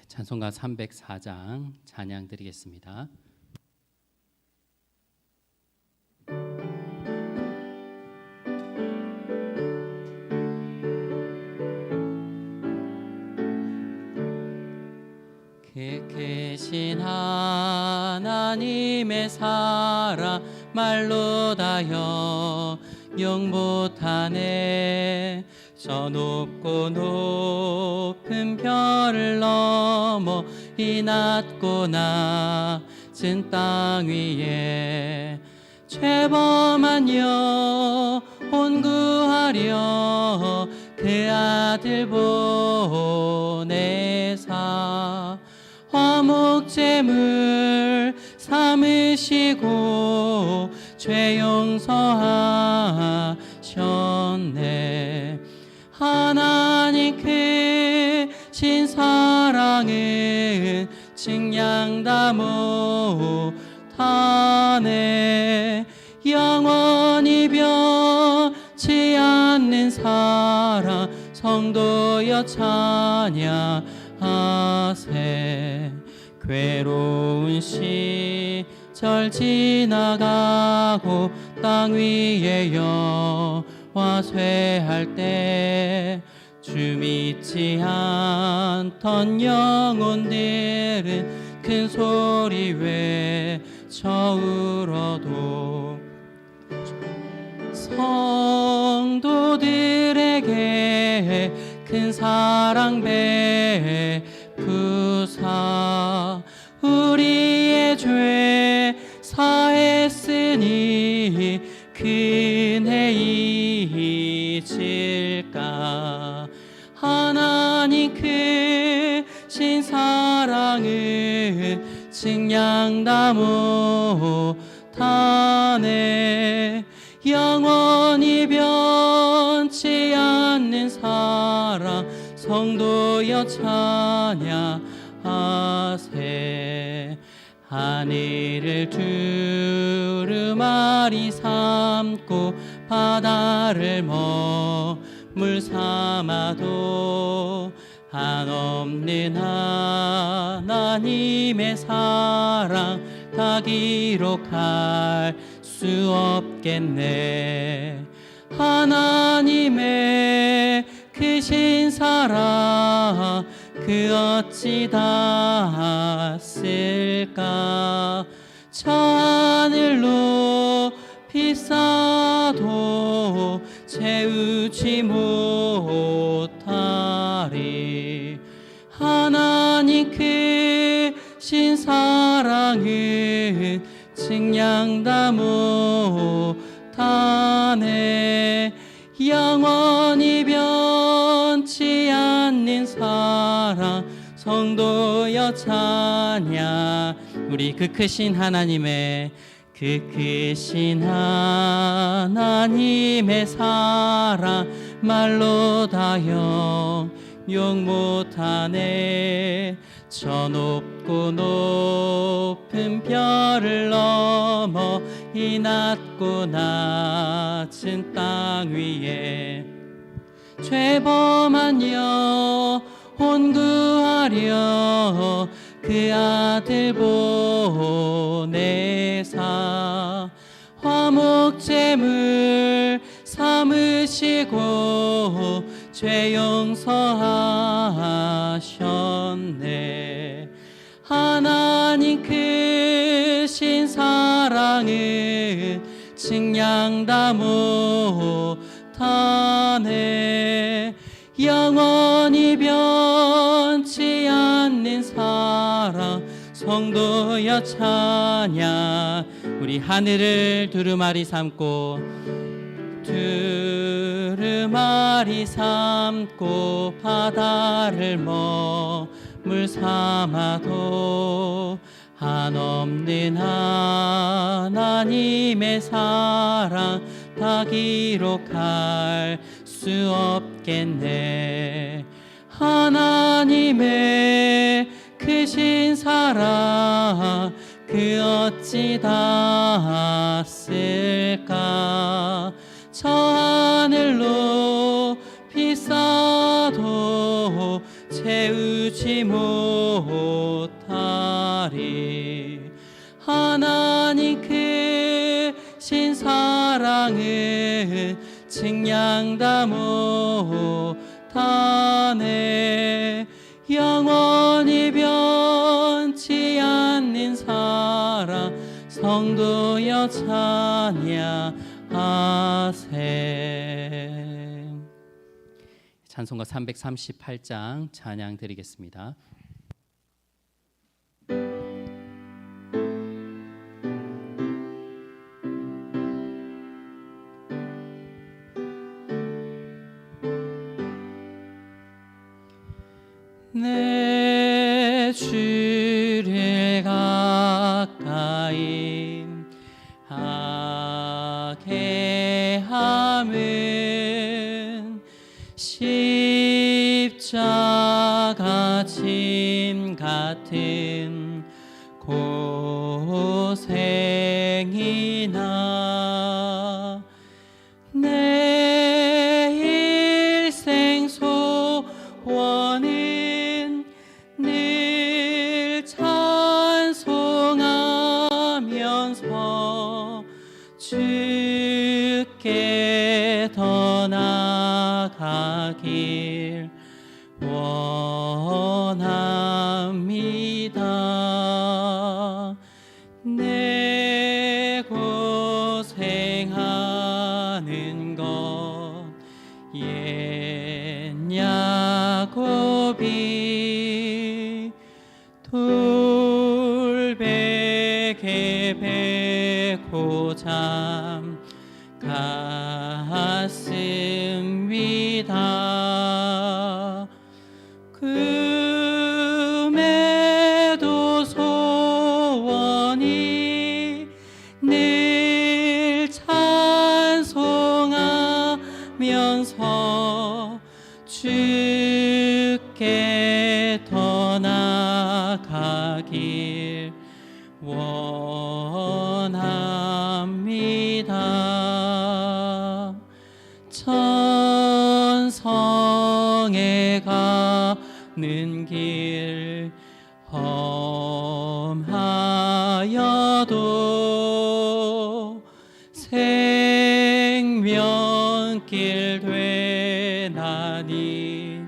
찬송가 304장 찬양 드리겠습니다. 크신 하나님의 사랑 말로 다여 영 못하네. 저 높고 높은 별을 넘어 이 낮고 낮은 땅 위에 죄범한 영혼 구하려 그 아들 보내사 화목제물 삼으시고 죄 용서하셨네. 하나님 크신 사랑은 증량다 못하네. 영원히 변치 않는 사랑 성도여 찬양하세. 괴로운 시절 지나가고 땅 위에 여호와 쇠할 때 주 믿지 않던 영혼들은 큰 소리 외쳐 울어도 성도들에게 큰 사랑 베푸사 우리의 죄 사했으니 그네 잊을까. 하나님 크신 사랑은 증량다 못하네. 영원히 변치 않는 사랑 성도여 찬양하세. 하늘을 두루마리 삼고 바다를 머물 삼아도 한없는 하나님의 사랑 다 기록할 수 없겠네. 하나님의 크신 사랑 그 어찌 닿았을까. 저 하늘로 비싸도 채우지 못하리. 하나님 크신 사랑은 증량다 못하네. 영원히 변치 않는 사랑 성도여 찬양. 우리 그 크신 하나님의 그 크신 하나님의 사랑 말로 다영 용 못하네. 저 높고 높은 별을 넘어 이 낮고 낮은 땅 위에 죄범한 영혼 구하려 그 아들 보내사 화목제물 삼으시고 죄 용서하셨네. 하나님 크신 사랑은 증량다 못하네. 영원히 변치 않는 사랑 성도여 찬양. 우리 하늘을 두루마리 삼고 두루마리 삼고 바다를 머물 삼아도 한없는 하나님의 사랑 다 기록할 수 없겠네. 하나님의 크신 사랑 그 어찌 닿았을까. 저 하늘로 비싸도 채 채우지 못하리. 하나님 크신 사랑은 측량다 못하네. 영원히 변치 않는 사랑 성도여 찬양하세. 찬송가 338장 찬양 드리겠습니다. 내 주를 가까이 하게 함은 십자가 짐 같은 고생이나 내 일생 소원은 늘 찬송하면서 주께 더 나아가길 원합니다. 내 고생하는 것 옛 야곱이 돌베개 베고 잠갔습니다. 금에도 소원이 늘 찬송하면서 주께 더 나아가길 원합니다. 천성에 가는 길 험하여도 생명길 되나니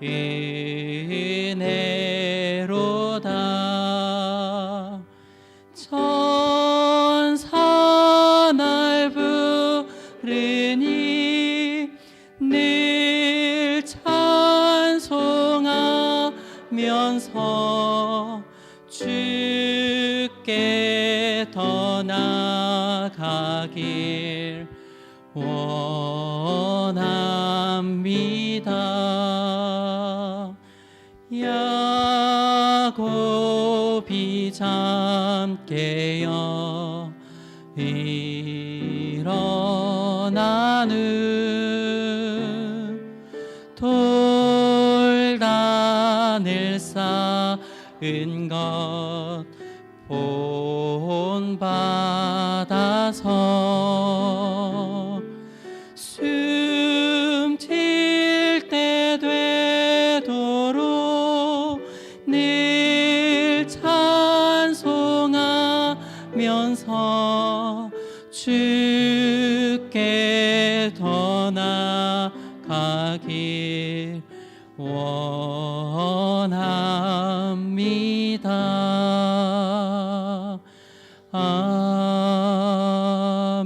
은혜로다. 천사 날 부르니 늘 찬송하면서 주께 더 나아가길 원합니다. 야곱이 잠 깨어 일어나는 돌단을 쌓은 것 본받아서 숨쉴 때 되도록 늘 찬송하면서 주께 더 나아가길 원합니다.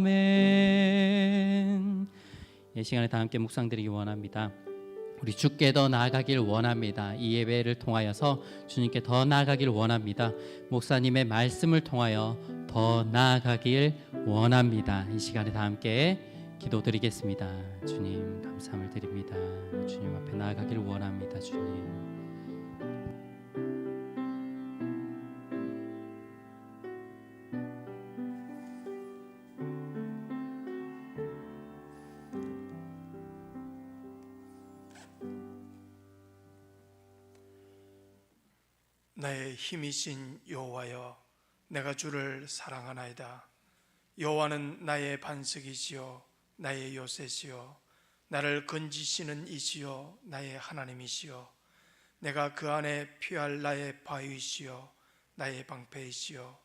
아멘. 이 시간에 다 함께 묵상드리기 원합니다. 우리 주께 더 나아가길 원합니다. 이 예배를 통하여서 주님께 더 나아가길 원합니다. 목사님의 말씀을 통하여 더 나아가길 원합니다. 이 시간에 다 함께 기도드리겠습니다. 주님 감사함을 드립니다. 주님 앞에 나아가길 원합니다. 주님. 나의 힘이신 여호와여, 내가 주를 사랑하나이다. 여호와는 나의 반석이시요 나의 요새시요 나를 건지시는 이시요 나의 하나님이시요 내가 그 안에 피할 나의 바위시여 나의 방패이시여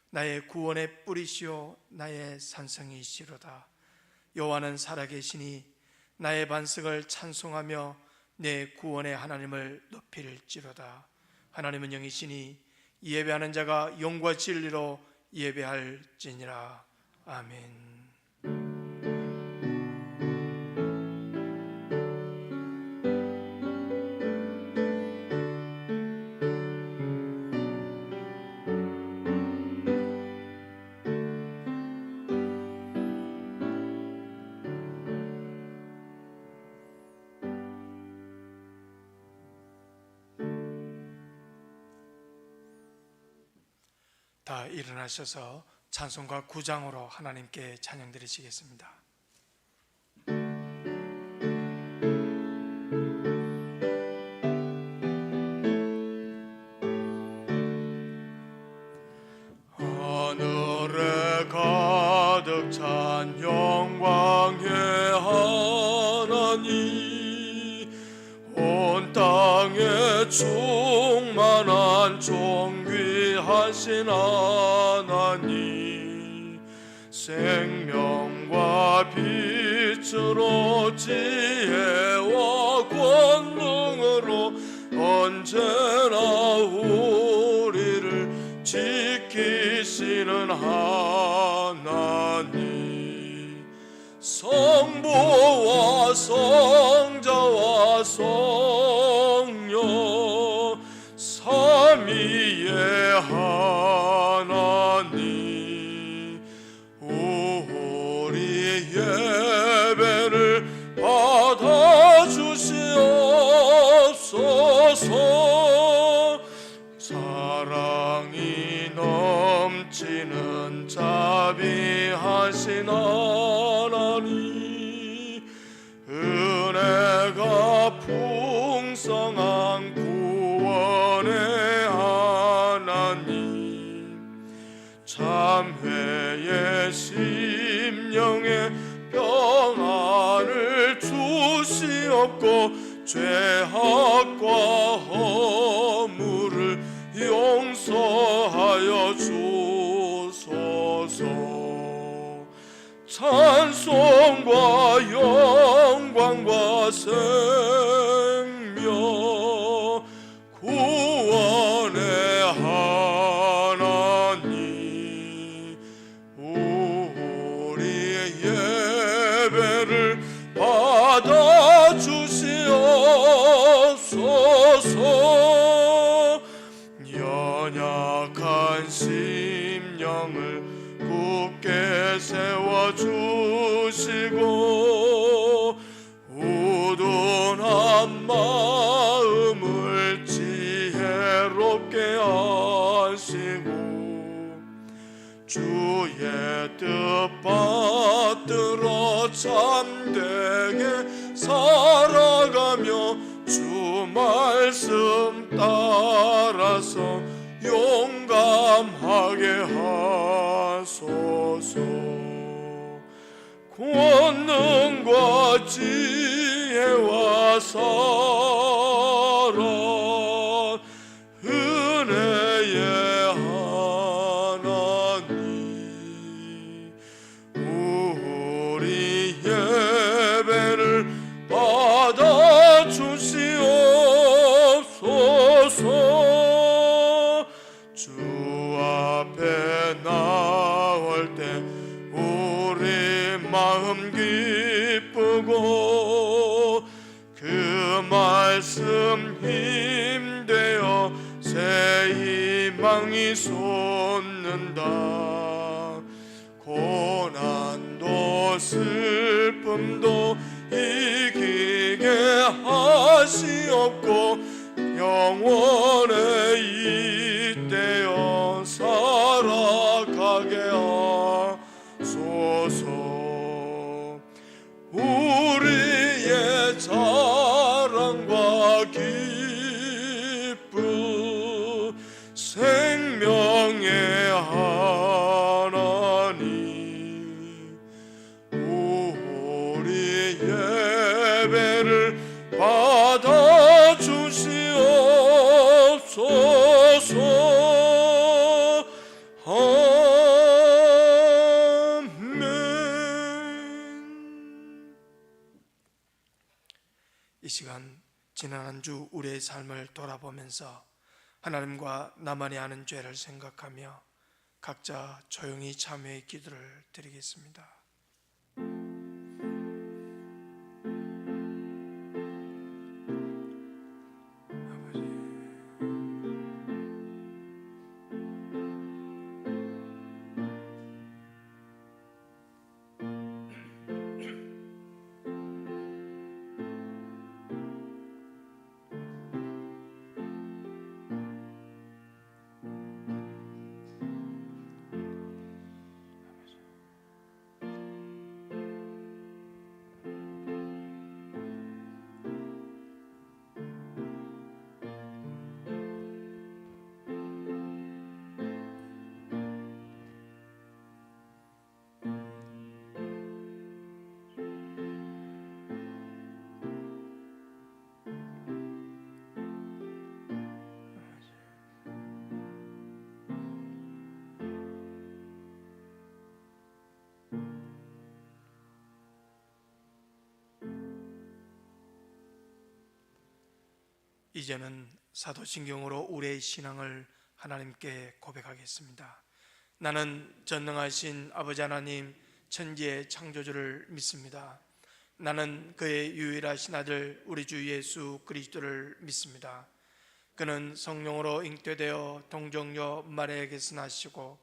나의 구원의 뿌리시여 나의 산성이시로다. 여호와는 살아계시니 나의 반석을 찬송하며 내 구원의 하나님을 높일지로다. 하나님은 영이시니 예배하는 자가 영과 진리로 예배할지니라. 아멘. 다 일어나셔서 찬송가 9장으로 하나님께 찬양 드리시겠습니다. 하늘에 가득 찬 영광의 하나님, 온 땅에 충만한 존귀하신 하나님, 생명과 빛으로 지혜와 권능으로 언제나 우리를 지키시는 하나님, 성부와 성자와 성령 삼위의 하나님, 우리 예배를 받아주시옵소서. 사랑이 넘치는 자비하신 하나님, 은혜가 풍성한 구원의 하나님, 참회의 심령에 평안을 주시옵고 죄악과 허물을 용서하여 주소서. 찬송과 영광과 생명 구원의 하나님, 우리의 예배를 받아주시옵소서. 연약한 심령을 굳게 세워주시고 우둔한 마음을 지혜롭게 하시고 주의 뜻 받들어 참되게 살아가며 주 말씀 따라서 용감하게 하소서. 권능과 지혜와 사랑 은혜의 하나님, 우리 예배를 받아주시옵소서. 주 앞에 나올 때 우리 마음 기쁘고 그 말씀 힘되어 새 희망이 솟는다. 고난도 슬픔도 이기게 하시옵고 영원에 잇대어 살아가게 하소서. 우리의 자랑과 기쁨 생명의 하나님, 우리 예배를 받아주시옵소서. 이 시간 지난 한 주 우리의 삶을 돌아보면서 하나님과 나만이 아는 죄를 생각하며 각자 조용히 참회의 기도를 드리겠습니다. 이제는 사도신경으로 우리의 신앙을 하나님께 고백하겠습니다. 나는 전능하신 아버지 하나님 천지의 창조주를 믿습니다. 나는 그의 유일하신 아들 우리 주 예수 그리스도를 믿습니다. 그는 성령으로 잉태되어 동정녀 마리아에게서 나시고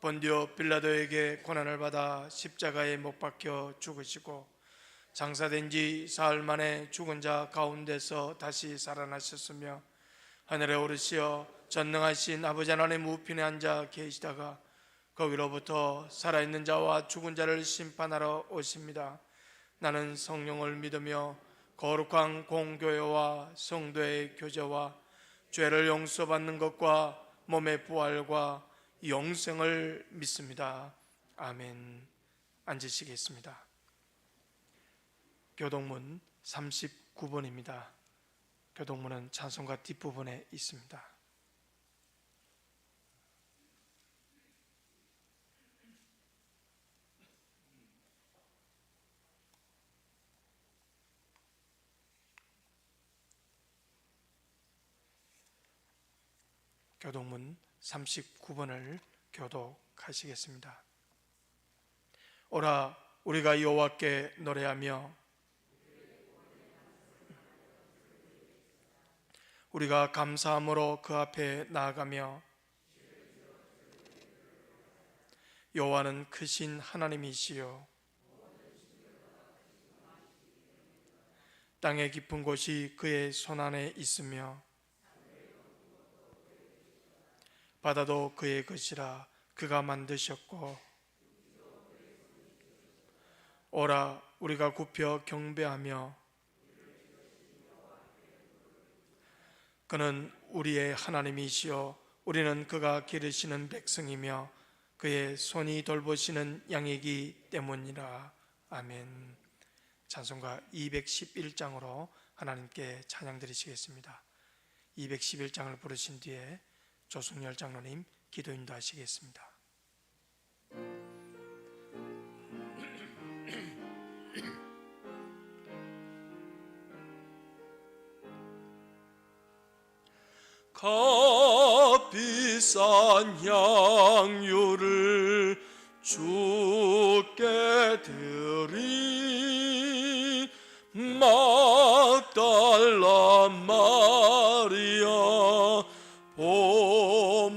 본디오 빌라도에게 고난을 받아 십자가에 못 박혀 죽으시고 장사된 지 사흘 만에 죽은 자 가운데서 다시 살아나셨으며 하늘에 오르시어 전능하신 아버지 하나님 우편에 앉아 계시다가 거기로부터 살아있는 자와 죽은 자를 심판하러 오십니다. 나는 성령을 믿으며 거룩한 공교회와 성도의 교제와 죄를 용서받는 것과 몸의 부활과 영생을 믿습니다. 아멘. 앉으시겠습니다. 교동문 39번입니다. 교동문은 찬송가 뒷부분에 있습니다. 교동문 39번을 교독하시겠습니다. 오라 우리가 여호와께 노래하며 우리가 감사함으로 그 앞에 나아가며 여호와는 크신 하나님이시요 땅의 깊은 곳이 그의 손안에 있으며 바다도 그의 것이라 그가 만드셨고 오라 우리가 굽혀 경배하며 그는 우리의 하나님이시요 우리는 그가 기르시는 백성이며 그의 손이 돌보시는 양이기 때문이라. 아멘. 찬송가 211장으로 하나님께 찬양 드리시겠습니다. 211장을 부르신 뒤에 조승열 장로님 기도 인도하시겠습니다. 값비싼 향유를 주께 드리 막달라 마리아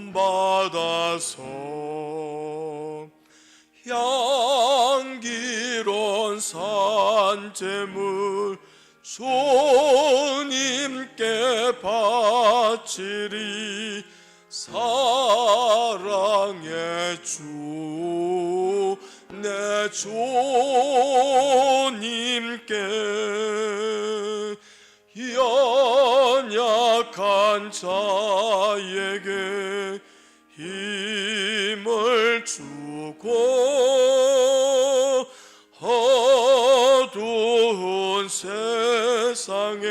본받아서 향기로운 산재물 주님께 바치리 사랑의 주 내 주님께 연약한 자에게 힘을 주고 어두운 세상에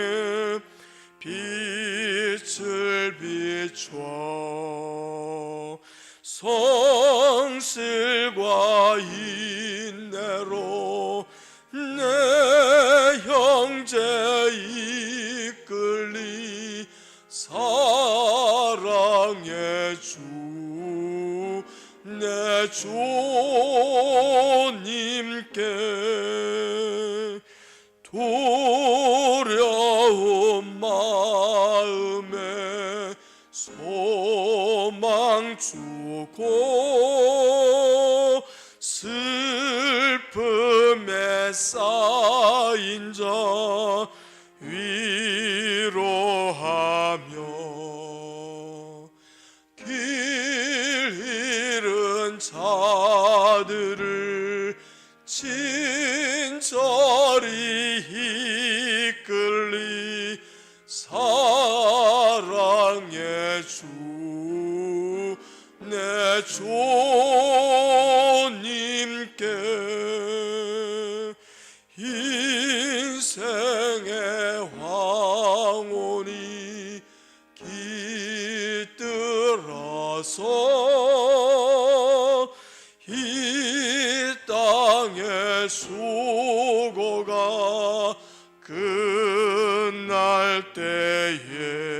빛을 비춰 성실과 인내로 내 형제 주님께 두려운 마음에 소망 주고 슬픔에 쌓인 자 위로하며 길 잃은 자들을 친절히 이끌리 사랑의 주 내 주님께 인생의 황혼이 깃들어서 이 땅의 수고가 끝날 때에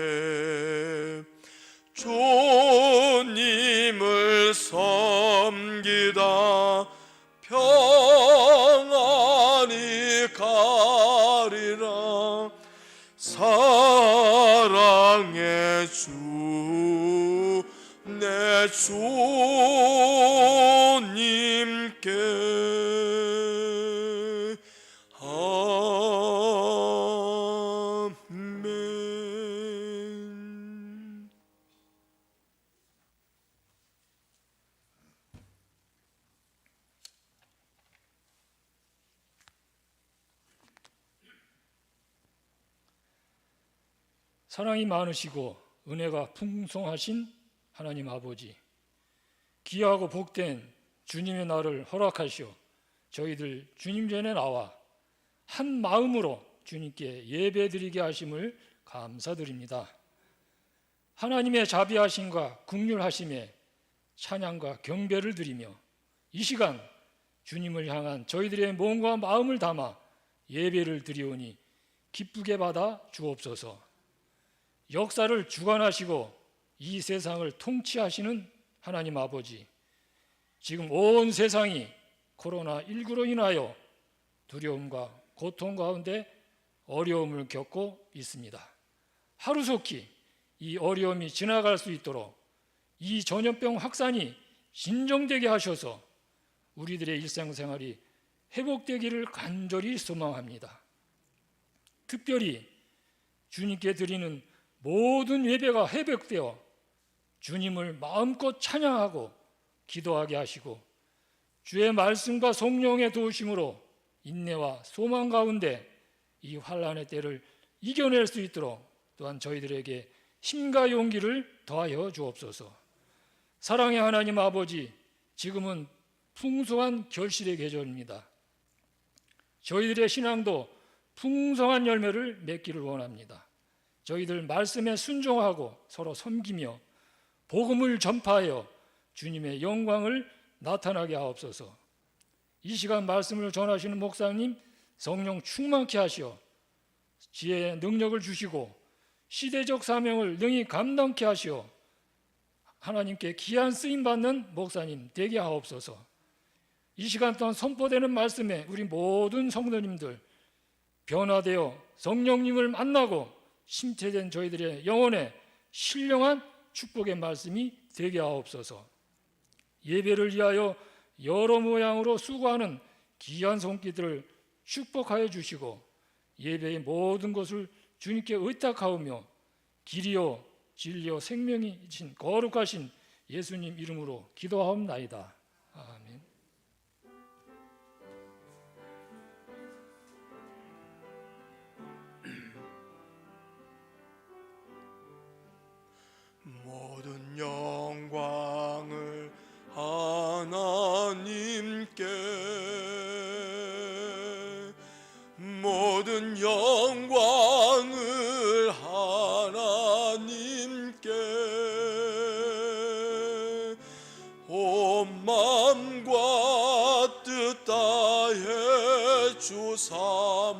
주님을 섬기다 평안히 가리라. 사랑의 주 내 주님께 아멘. 사랑이 많으시고 은혜가 풍성하신 하나님 아버지, 귀하고 복된 주님의 날을 허락하시어 저희들 주님 전에 나와 한 마음으로 주님께 예배드리게 하심을 감사드립니다. 하나님의 자비하심과 긍휼하심에 찬양과 경배를 드리며 이 시간 주님을 향한 저희들의 몸과 마음을 담아 예배를 드리오니 기쁘게 받아 주옵소서. 역사를 주관하시고 이 세상을 통치하시는 하나님 아버지, 지금 온 세상이 코로나19로 인하여 두려움과 고통 가운데 어려움을 겪고 있습니다. 하루속히 이 어려움이 지나갈 수 있도록 이 전염병 확산이 진정되게 하셔서 우리들의 일상생활이 회복되기를 간절히 소망합니다. 특별히 주님께 드리는 모든 예배가 회복되어 주님을 마음껏 찬양하고 기도하게 하시고 주의 말씀과 성령의 도우심으로 인내와 소망 가운데 이 환난의 때를 이겨낼 수 있도록 또한 저희들에게 힘과 용기를 더하여 주옵소서. 사랑의 하나님 아버지, 지금은 풍성한 결실의 계절입니다. 저희들의 신앙도 풍성한 열매를 맺기를 원합니다. 저희들 말씀에 순종하고 서로 섬기며 복음을 전파하여 주님의 영광을 나타나게 하옵소서. 이 시간 말씀을 전하시는 목사님 성령 충만케 하시어 지혜의 능력을 주시고 시대적 사명을 능히 감당케 하시어 하나님께 귀한 쓰임받는 목사님 되게 하옵소서. 이 시간 동안 선포되는 말씀에 우리 모든 성도님들 변화되어 성령님을 만나고 심태된 저희들의 영혼에 신령한 축복의 말씀이 되게 하옵소서. 예배를 위하여 여러 모양으로 수고하는 귀한 손길들을 축복하여 주시고 예배의 모든 것을 주님께 의탁하오며 길이요 진리요 생명이신 거룩하신 예수님 이름으로 기도하옵나이다. 아멘. 모든 영광을 하나님께, 모든 영광을 하나님께, 온 마음과 뜻 다해 주사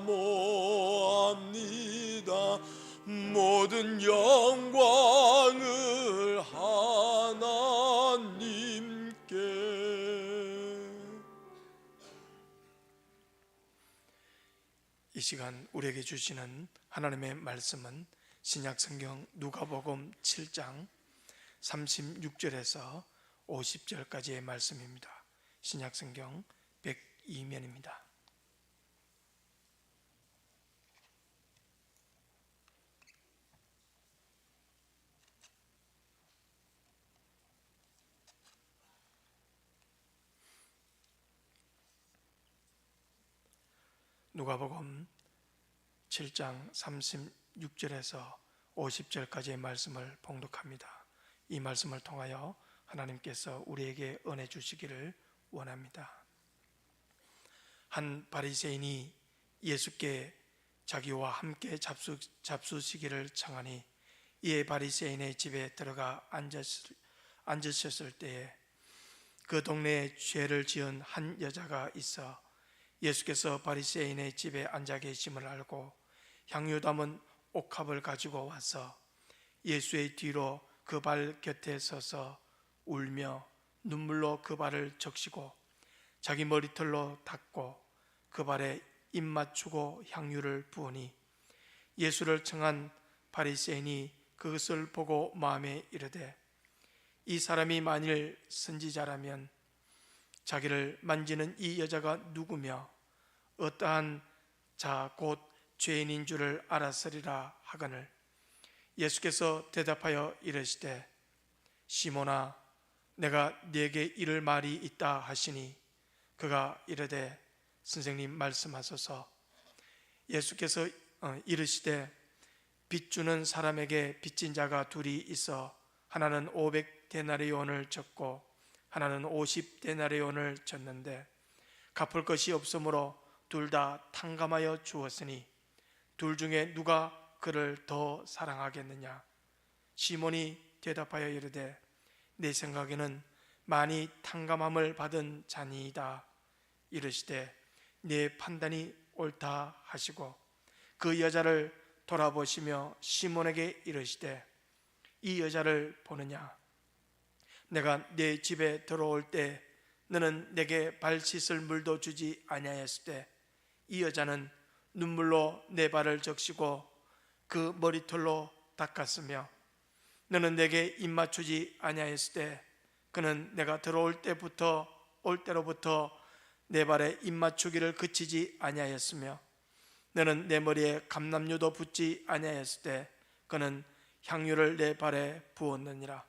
모합니다. 모든 영광을 하나님께. 이 시간 우리에게 주시는 하나님의 말씀은 신약성경 누가복음 7장 36절에서 50절까지의 말씀입니다. 신약성경 102면입니다. 누가복음 7장 36절에서 50절까지의 말씀을 봉독합니다. 이 말씀을 통하여 하나님께서 우리에게 은혜 주시기를 원합니다. 한 바리새인이 예수께 자기와 함께 잡수시기를 청하니 이에 바리새인의 집에 들어가 앉으셨을 때에 그 동네에 죄를 지은 한 여자가 있어 예수께서 바리새인의 집에 앉아 계심을 알고 향유 담은 옥합을 가지고 와서 예수의 뒤로 그 발 곁에 서서 울며 눈물로 그 발을 적시고 자기 머리털로 닦고 그 발에 입 맞추고 향유를 부으니 예수를 청한 바리새인이 그것을 보고 마음에 이르되 이 사람이 만일 선지자라면 자기를 만지는 이 여자가 누구며 어떠한 자 곧 죄인인 줄을 알았으리라 하거늘 예수께서 대답하여 이르시되 시몬아 내가 네게 이를 말이 있다 하시니 그가 이르되 선생님 말씀하소서. 예수께서 이르시되 빚주는 사람에게 빚진 자가 둘이 있어 하나는 500데나리온을 졌고 하나는 50데나리온을 졌는데 갚을 것이 없으므로 둘 다 탕감하여 주었으니 둘 중에 누가 그를 더 사랑하겠느냐? 시몬이 대답하여 이르되 내 생각에는 많이 탕감함을 받은 자니이다. 이르시되 내 판단이 옳다 하시고 그 여자를 돌아보시며 시몬에게 이르시되 이 여자를 보느냐? 내가 내 집에 들어올 때 너는 내게 발 씻을 물도 주지 아니하였을 때 이 여자는 눈물로 내 발을 적시고 그 머리털로 닦았으며 너는 내게 입 맞추지 아니하였을 때 그는 내가 들어올 때부터 올 때로부터 내 발에 입 맞추기를 그치지 아니하였으며 너는 내 머리에 감람유도 붓지 아니하였을 때 그는 향유를 내 발에 부었느니라.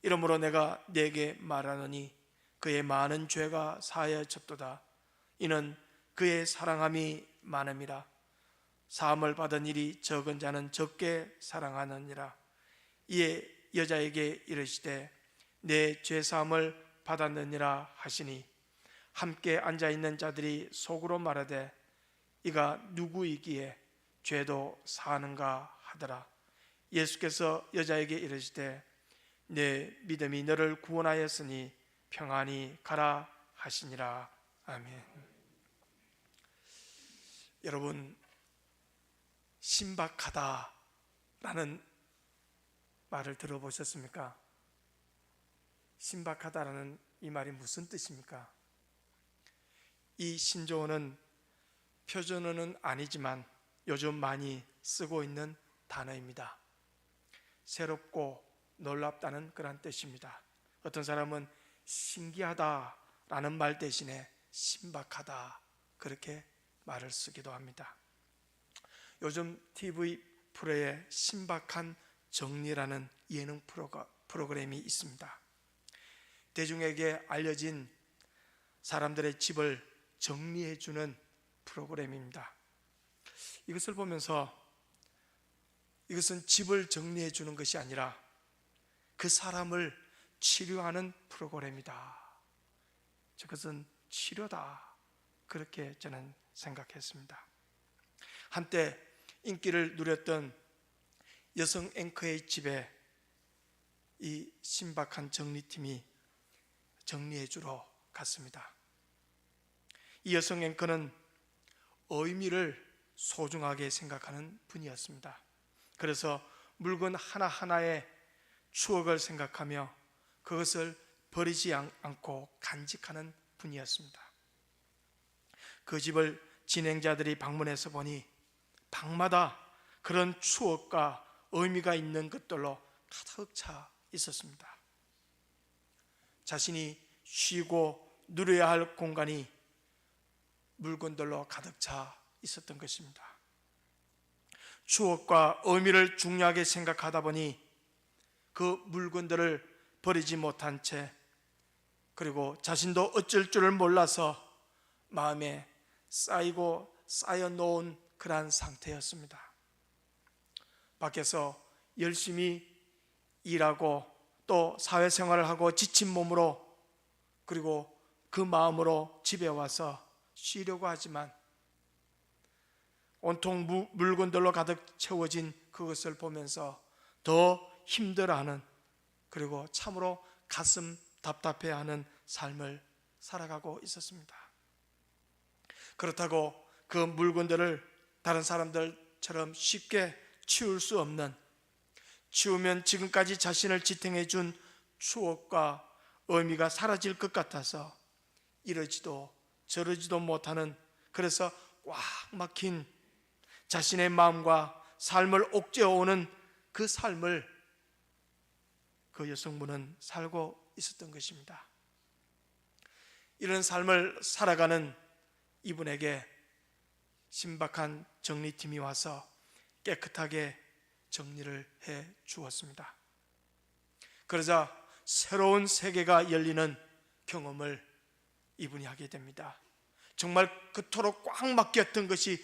이러므로 내가 네게 말하노니 그의 많은 죄가 사하여졌도다. 이는 그의 사랑함이 많음이라. 사함을 받은 일이 적은 자는 적게 사랑하느니라. 이에 여자에게 이르시되 내 죄사함을 받았느니라 하시니 함께 앉아있는 자들이 속으로 말하되 이가 누구이기에 죄도 사하는가 하더라. 예수께서 여자에게 이르시되 내 믿음이 너를 구원하였으니 평안히 가라 하시니라. 아멘. 여러분, 신박하다라는 말을 들어보셨습니까? 신박하다라는 이 말이 무슨 뜻입니까? 이 신조어는 표준어는 아니지만 요즘 많이 쓰고 있는 단어입니다. 새롭고 놀랍다는 그런 뜻입니다. 어떤 사람은 신기하다라는 말 대신에 신박하다 그렇게 말을 쓰기도 합니다. 요즘 TV 프로에 신박한 정리라는 예능 프로그램이 있습니다. 대중에게 알려진 사람들의 집을 정리해주는 프로그램입니다. 이것을 보면서 이것은 집을 정리해주는 것이 아니라 그 사람을 치료하는 프로그램이다. 그것은 치료다. 그렇게 저는 생각했습니다. 한때 인기를 누렸던 여성 앵커의 집에 이 신박한 정리팀이 정리해주러 갔습니다. 이 여성 앵커는 의미를 소중하게 생각하는 분이었습니다. 그래서 물건 하나하나의 추억을 생각하며 그것을 버리지 않고 간직하는 분이었습니다. 그 집을 진행자들이 방문해서 보니 방마다 그런 추억과 의미가 있는 것들로 가득 차 있었습니다. 자신이 쉬고 누려야 할 공간이 물건들로 가득 차 있었던 것입니다. 추억과 의미를 중요하게 생각하다 보니 그 물건들을 버리지 못한 채, 그리고 자신도 어쩔 줄을 몰라서 마음에 쌓여놓은 그러한 상태였습니다. 밖에서 열심히 일하고 또 사회생활을 하고 지친 몸으로, 그리고 그 마음으로 집에 와서 쉬려고 하지만 온통 물건들로 가득 채워진 그것을 보면서 더 힘들어하는, 그리고 참으로 가슴 답답해하는 삶을 살아가고 있었습니다. 그렇다고 그 물건들을 다른 사람들처럼 쉽게 치울 수 없는, 치우면 지금까지 자신을 지탱해 준 추억과 의미가 사라질 것 같아서 이러지도 저러지도 못하는, 그래서 꽉 막힌 자신의 마음과 삶을 옥죄어오는 그 삶을 그 여성분은 살고 있었던 것입니다. 이런 삶을 살아가는 이분에게 신박한 정리팀이 와서 깨끗하게 정리를 해 주었습니다. 그러자 새로운 세계가 열리는 경험을 이분이 하게 됩니다. 정말 그토록 꽉 막혔던 것이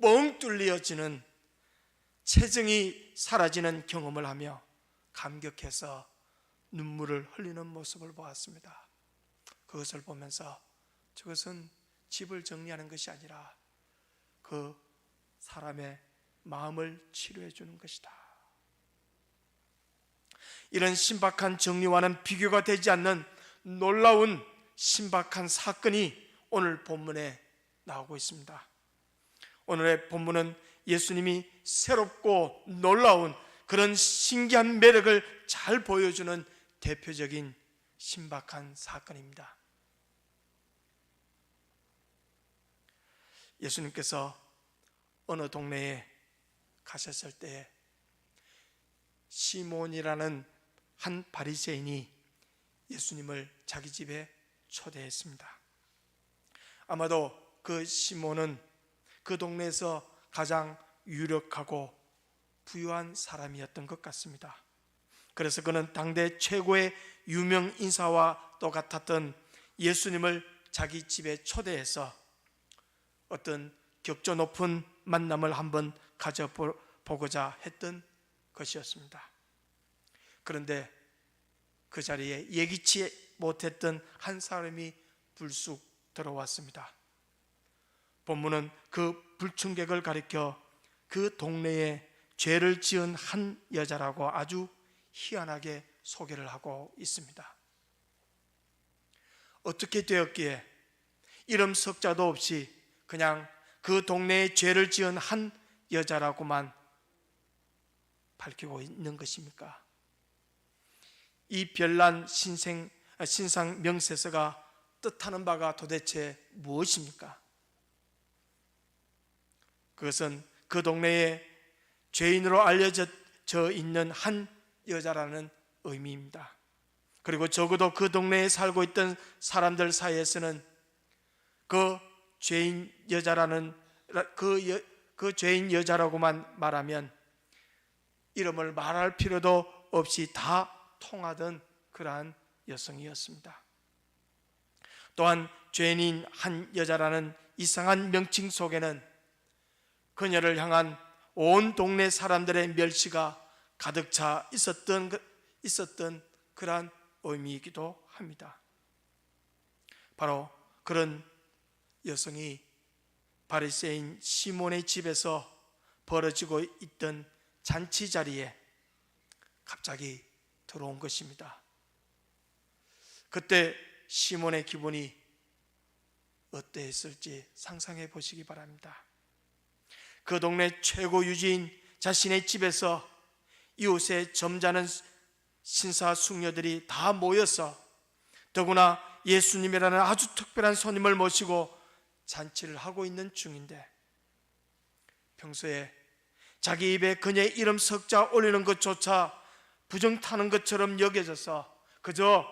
뻥 뚫려지는, 체증이 사라지는 경험을 하며 감격해서 눈물을 흘리는 모습을 보았습니다. 그것을 보면서 저것은 집을 정리하는 것이 아니라 그 사람의 마음을 치료해 주는 것이다. 이런 신박한 정리와는 비교가 되지 않는 놀라운 신박한 사건이 오늘 본문에 나오고 있습니다. 오늘의 본문은 예수님이 새롭고 놀라운 그런 신기한 매력을 잘 보여주는 대표적인 신박한 사건입니다. 예수님께서 어느 동네에 가셨을 때에 시몬이라는 한 바리새인이 예수님을 자기 집에 초대했습니다. 아마도 그 시몬은 그 동네에서 가장 유력하고 부유한 사람이었던 것 같습니다. 그래서 그는 당대 최고의 유명 인사와 똑같았던 예수님을 자기 집에 초대해서 어떤 격조 높은 만남을 한번 가져보고자 했던 것이었습니다. 그런데 그 자리에 예기치 못했던 한 사람이 불쑥 들어왔습니다. 본문은 그 불충객을 가리켜 그 동네에 죄를 지은 한 여자라고 아주 희한하게 소개를 하고 있습니다. 어떻게 되었기에 이름 석자도 없이 그냥 그 동네에 죄를 지은 한 여자라고만 밝히고 있는 것입니까? 이 별난 신상 명세서가 뜻하는 바가 도대체 무엇입니까? 그것은 그 동네에 죄인으로 알려져 있는 한 여자라는 의미입니다. 그리고 적어도 그 동네에 살고 있던 사람들 사이에서는 그 죄인 여자라는 그 죄인 여자라고만 말하면 이름을 말할 필요도 없이 다 통하던 그러한 여성이었습니다. 또한 죄인인 한 여자라는 이상한 명칭 속에는 그녀를 향한 온 동네 사람들의 멸시가 가득 차 있었던 그러한 의미이기도 합니다. 바로 그런 여성이 바리새인 시몬의 집에서 벌어지고 있던 잔치 자리에 갑자기 들어온 것입니다. 그때 시몬의 기분이 어떠했을지 상상해 보시기 바랍니다. 그 동네 최고 유지인 자신의 집에서 이웃의 점잖은 신사숙녀들이 다 모여서 더구나 예수님이라는 아주 특별한 손님을 모시고 잔치를 하고 있는 중인데 평소에 자기 입에 그녀의 이름 석자 올리는 것조차 부정 타는 것처럼 여겨져서 그저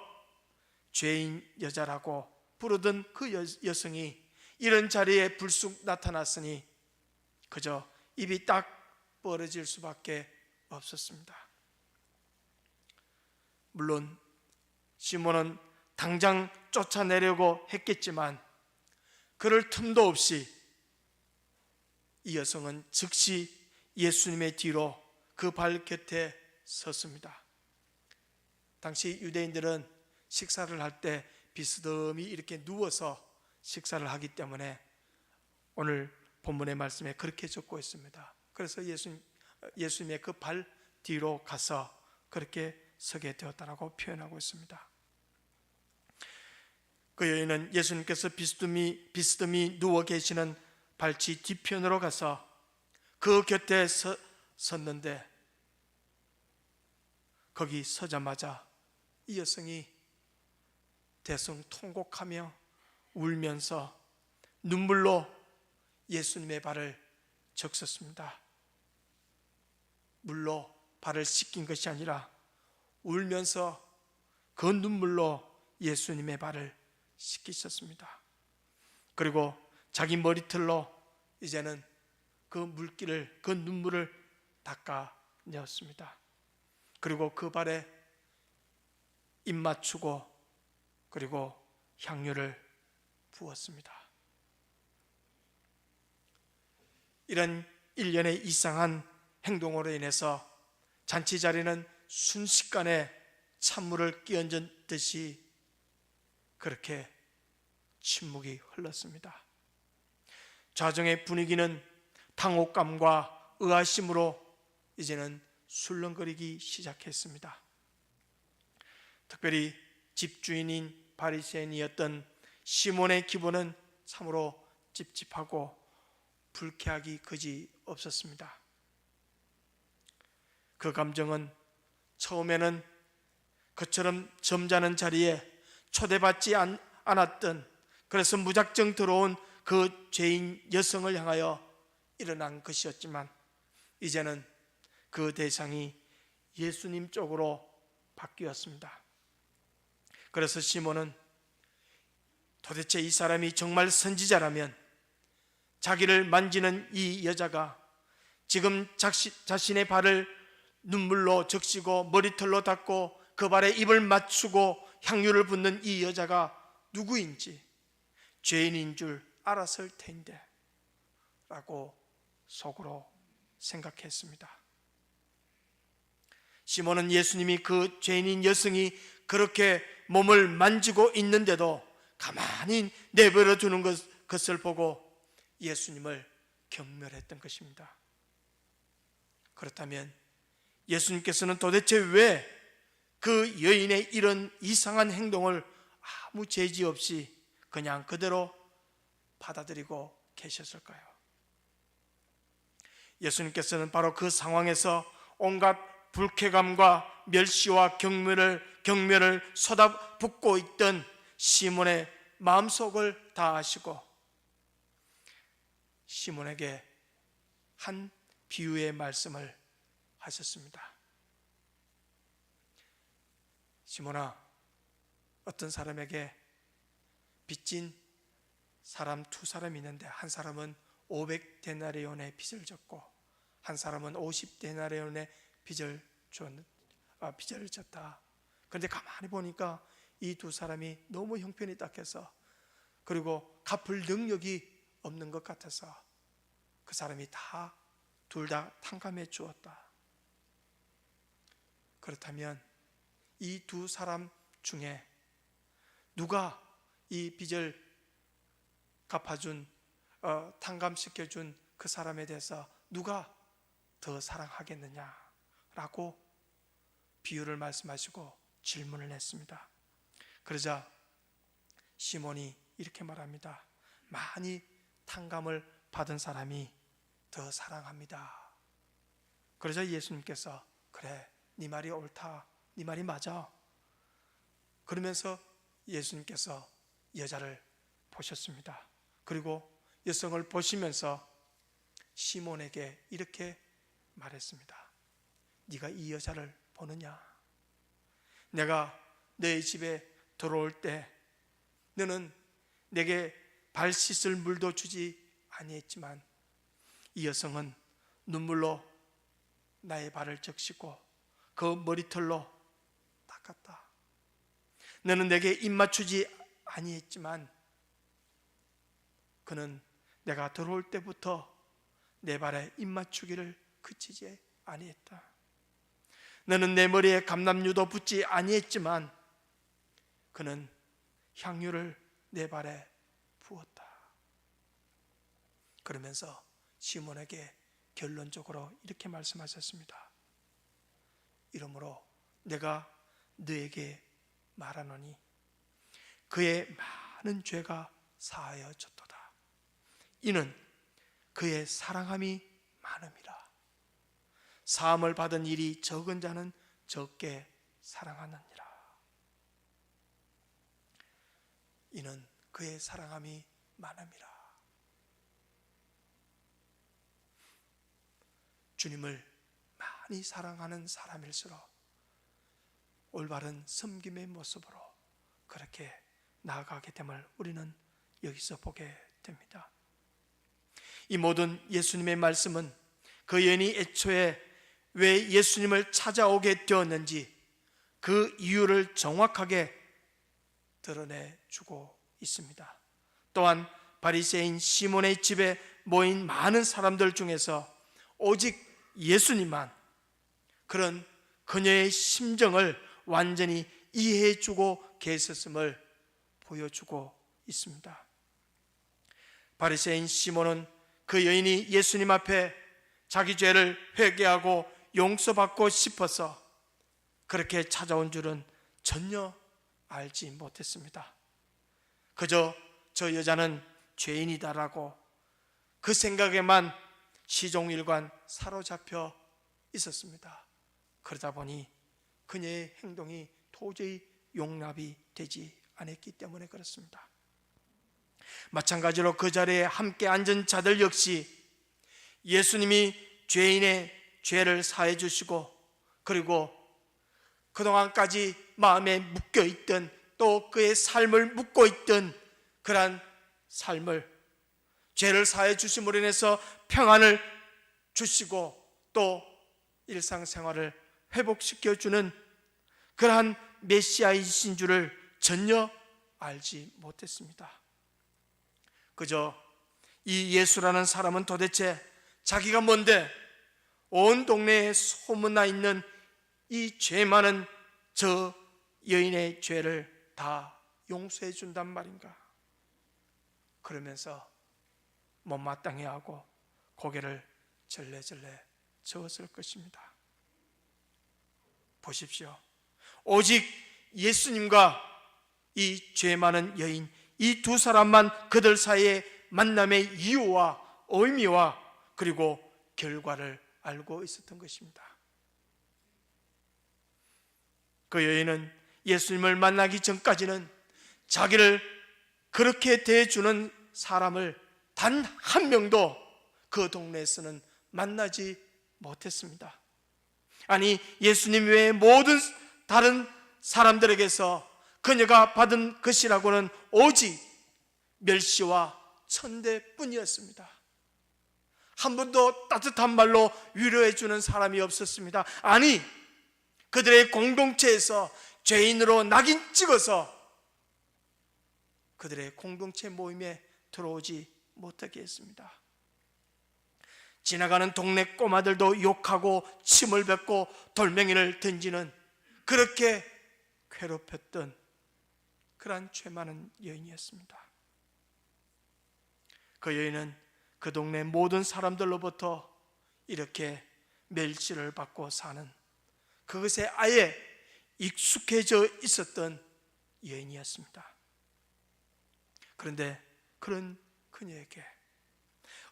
죄인 여자라고 부르던 그 여성이 이런 자리에 불쑥 나타났으니 그저 입이 딱 벌어질 수밖에 없었습니다. 물론 시몬은 당장 쫓아내려고 했겠지만 그럴 틈도 없이 이 여성은 즉시 예수님의 뒤로 그 발 곁에 섰습니다. 당시 유대인들은 식사를 할 때 비스듬히 이렇게 누워서 식사를 하기 때문에 오늘 본문의 말씀에 그렇게 적고 있습니다. 그래서 예수님의 그 발 뒤로 가서 그렇게 서게 되었다라고 표현하고 있습니다. 그 여인은 예수님께서 비스듬히 누워 계시는 발치 뒤편으로 가서 그 곁에 섰는데 거기 서자마자 이 여성이 대성통곡하며 울면서 눈물로 예수님의 발을 적셨습니다. 물로 발을 씻긴 것이 아니라 울면서 그 눈물로 예수님의 발을 씻기셨습니다. 그리고 자기 머리털로 이제는 그 물기를, 그 눈물을 닦아내었습니다. 그리고 그 발에 입 맞추고 그리고 향유를 부었습니다. 이런 일련의 이상한 행동으로 인해서 잔치 자리는 순식간에 찬물을 끼얹은 듯이 그렇게 침묵이 흘렀습니다. 좌정의 분위기는 당혹감과 의아심으로 이제는 술렁거리기 시작했습니다. 특별히 집주인인 바리새인이었던 시몬의 기분은 참으로 찝찝하고 불쾌하기 그지 없었습니다. 그 감정은 처음에는 그처럼 점잖은 자리에 초대받지 않았던, 그래서 무작정 들어온 그 죄인 여성을 향하여 일어난 것이었지만 이제는 그 대상이 예수님 쪽으로 바뀌었습니다. 그래서 시몬은 도대체 이 사람이 정말 선지자라면 자기를 만지는 이 여자가 지금 자신의 발을 눈물로 적시고 머리털로 닦고 그 발에 입을 맞추고 향유를 붓는 이 여자가 누구인지, 죄인인 줄 알았을 텐데 라고 속으로 생각했습니다. 시몬은 예수님이 그 죄인인 여성이 그렇게 몸을 만지고 있는데도 가만히 내버려 두는 것을 보고 예수님을 경멸했던 것입니다. 그렇다면 예수님께서는 도대체 왜 그 여인의 이런 이상한 행동을 아무 제지 없이 그냥 그대로 받아들이고 계셨을까요? 예수님께서는 바로 그 상황에서 온갖 불쾌감과 멸시와 경멸을 쏟아붓고 있던 시몬의 마음속을 다 아시고 시몬에게 한 비유의 말씀을 하셨습니다. 시몬아, 어떤 사람에게 빚진 사람 두 사람이 있는데 한 사람은 500데나리온의 빚을 졌고 한 사람은 50데나리온의 빚을 졌다. 그런데 가만히 보니까 이 두 사람이 너무 형편이 딱해서, 그리고 갚을 능력이 없는 것 같아서 그 사람이 둘 다 탕감해 주었다. 그렇다면 이 두 사람 중에 누가 이 빚을 갚아준, 탕감시켜준 그 사람에 대해서 누가 더 사랑하겠느냐라고 비유를 말씀하시고 질문을 했습니다. 그러자 시몬이 이렇게 말합니다. 많이 탕감을 받은 사람이 더 사랑합니다. 그러자 예수님께서 그래, 네 말이 옳다, 네 말이 맞아. 그러면서 예수님께서 여자를 보셨습니다. 그리고 여성을 보시면서 시몬에게 이렇게 말했습니다. 네가 이 여자를 보느냐? 내가 너의 집에 들어올 때 너는 내게 발 씻을 물도 주지 아니했지만 이 여성은 눈물로 나의 발을 적시고 그 머리털로 닦았다. 너는 내게 입 맞추지 아니했지만 그는 내가 들어올 때부터 내 발에 입 맞추기를 그치지 아니했다. 너는 내 머리에 감람유도 붓지 아니했지만 그는 향유를 내 발에 부었다. 그러면서 시몬에게 결론적으로 이렇게 말씀하셨습니다. 이러므로 내가 너에게 말하노니 그의 많은 죄가 사하여졌도다. 이는 그의 사랑함이 많음이라. 사함을 받은 일이 적은 자는 적게 사랑하느니라. 이는 그의 사랑함이 많음이라. 주님을 많이 사랑하는 사람일수록 올바른 섬김의 모습으로 그렇게 나아가게 됨을 우리는 여기서 보게 됩니다. 이 모든 예수님의 말씀은 그 여인이 애초에 왜 예수님을 찾아오게 되었는지 그 이유를 정확하게 드러내주고 있습니다. 또한 바리새인 시몬의 집에 모인 많은 사람들 중에서 오직 예수님만 그런 그녀의 심정을 완전히 이해해주고 계셨음을 보여주고 있습니다. 바리새인 시몬은 그 여인이 예수님 앞에 자기 죄를 회개하고 용서받고 싶어서 그렇게 찾아온 줄은 전혀 알지 못했습니다. 그저 저 여자는 죄인이다라고 그 생각에만 시종일관 사로잡혀 있었습니다. 그러다 보니 그녀의 행동이 도저히 용납이 되지 않았기 때문에 그렇습니다. 마찬가지로 그 자리에 함께 앉은 자들 역시 예수님이 죄인의 죄를 사해 주시고 그리고 그동안까지 마음에 묶여있던 또 그의 삶을 묶고 있던 그러한 삶을 죄를 사해 주심으로 인해서 평안을 주시고 또 일상생활을 회복시켜주는 그러한 메시아이신 줄을 전혀 알지 못했습니다. 그저 이 예수라는 사람은 도대체 자기가 뭔데 온 동네에 소문나 있는 이 죄 많은 저 여인의 죄를 다 용서해 준단 말인가? 그러면서 못마땅해하고 고개를 절레절레 저었을 것입니다. 보십시오. 오직 예수님과 이 죄 많은 여인, 이 두 사람만 그들 사이의 만남의 이유와 의미와 그리고 결과를 알고 있었던 것입니다. 그 여인은 예수님을 만나기 전까지는 자기를 그렇게 대해주는 사람을 단 한 명도 그 동네에서는 만나지 못했습니다. 아니, 예수님 외에 모든 다른 사람들에게서 그녀가 받은 것이라고는 오직 멸시와 천대뿐이었습니다. 한 번도 따뜻한 말로 위로해 주는 사람이 없었습니다. 아니, 그들의 공동체에서 죄인으로 낙인 찍어서 그들의 공동체 모임에 들어오지 못하게 했습니다. 지나가는 동네 꼬마들도 욕하고 침을 뱉고 돌멩이를 던지는 그렇게 괴롭혔던 그러한 죄 많은 여인이었습니다. 그 여인은 그 동네 모든 사람들로부터 이렇게 멸시를 받고 사는 그것에 아예 익숙해져 있었던 여인이었습니다. 그런데 그런 그녀에게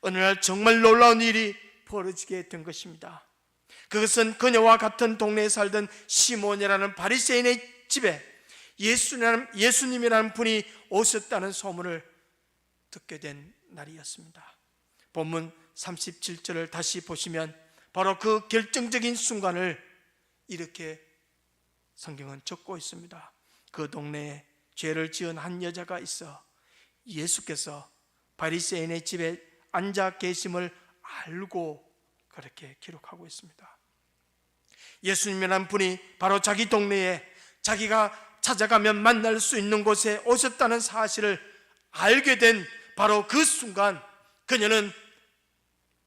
어느 날 정말 놀라운 일이 벌어지게 된 것입니다. 그것은 그녀와 같은 동네에 살던 시몬이라는 바리새인의 집에 예수님이라는 분이 오셨다는 소문을 듣게 된 날이었습니다. 본문 37절을 다시 보시면 바로 그 결정적인 순간을 이렇게 성경은 적고 있습니다. 그 동네에 죄를 지은 한 여자가 있어 예수께서 바리새인의 집에 앉아 계심을 알고 그렇게 기록하고 있습니다. 예수님이라는 분이 바로 자기 동네에 자기가 찾아가면 만날 수 있는 곳에 오셨다는 사실을 알게 된 바로 그 순간 그녀는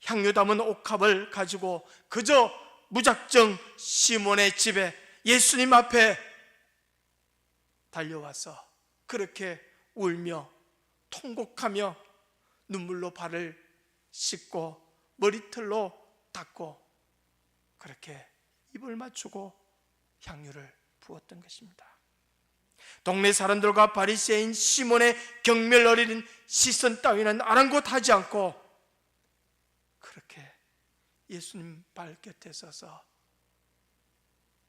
향유 담은 옥합을 가지고 그저 무작정 시몬의 집에 예수님 앞에 달려와서 그렇게 울며 통곡하며 눈물로 발을 씻고 머리털로 닦고 그렇게 입을 맞추고 향유를 부었던 것입니다. 동네 사람들과 바리새인 시몬의 경멸 어린 시선 따위는 아랑곳하지 않고 그렇게 예수님 발곁에 서서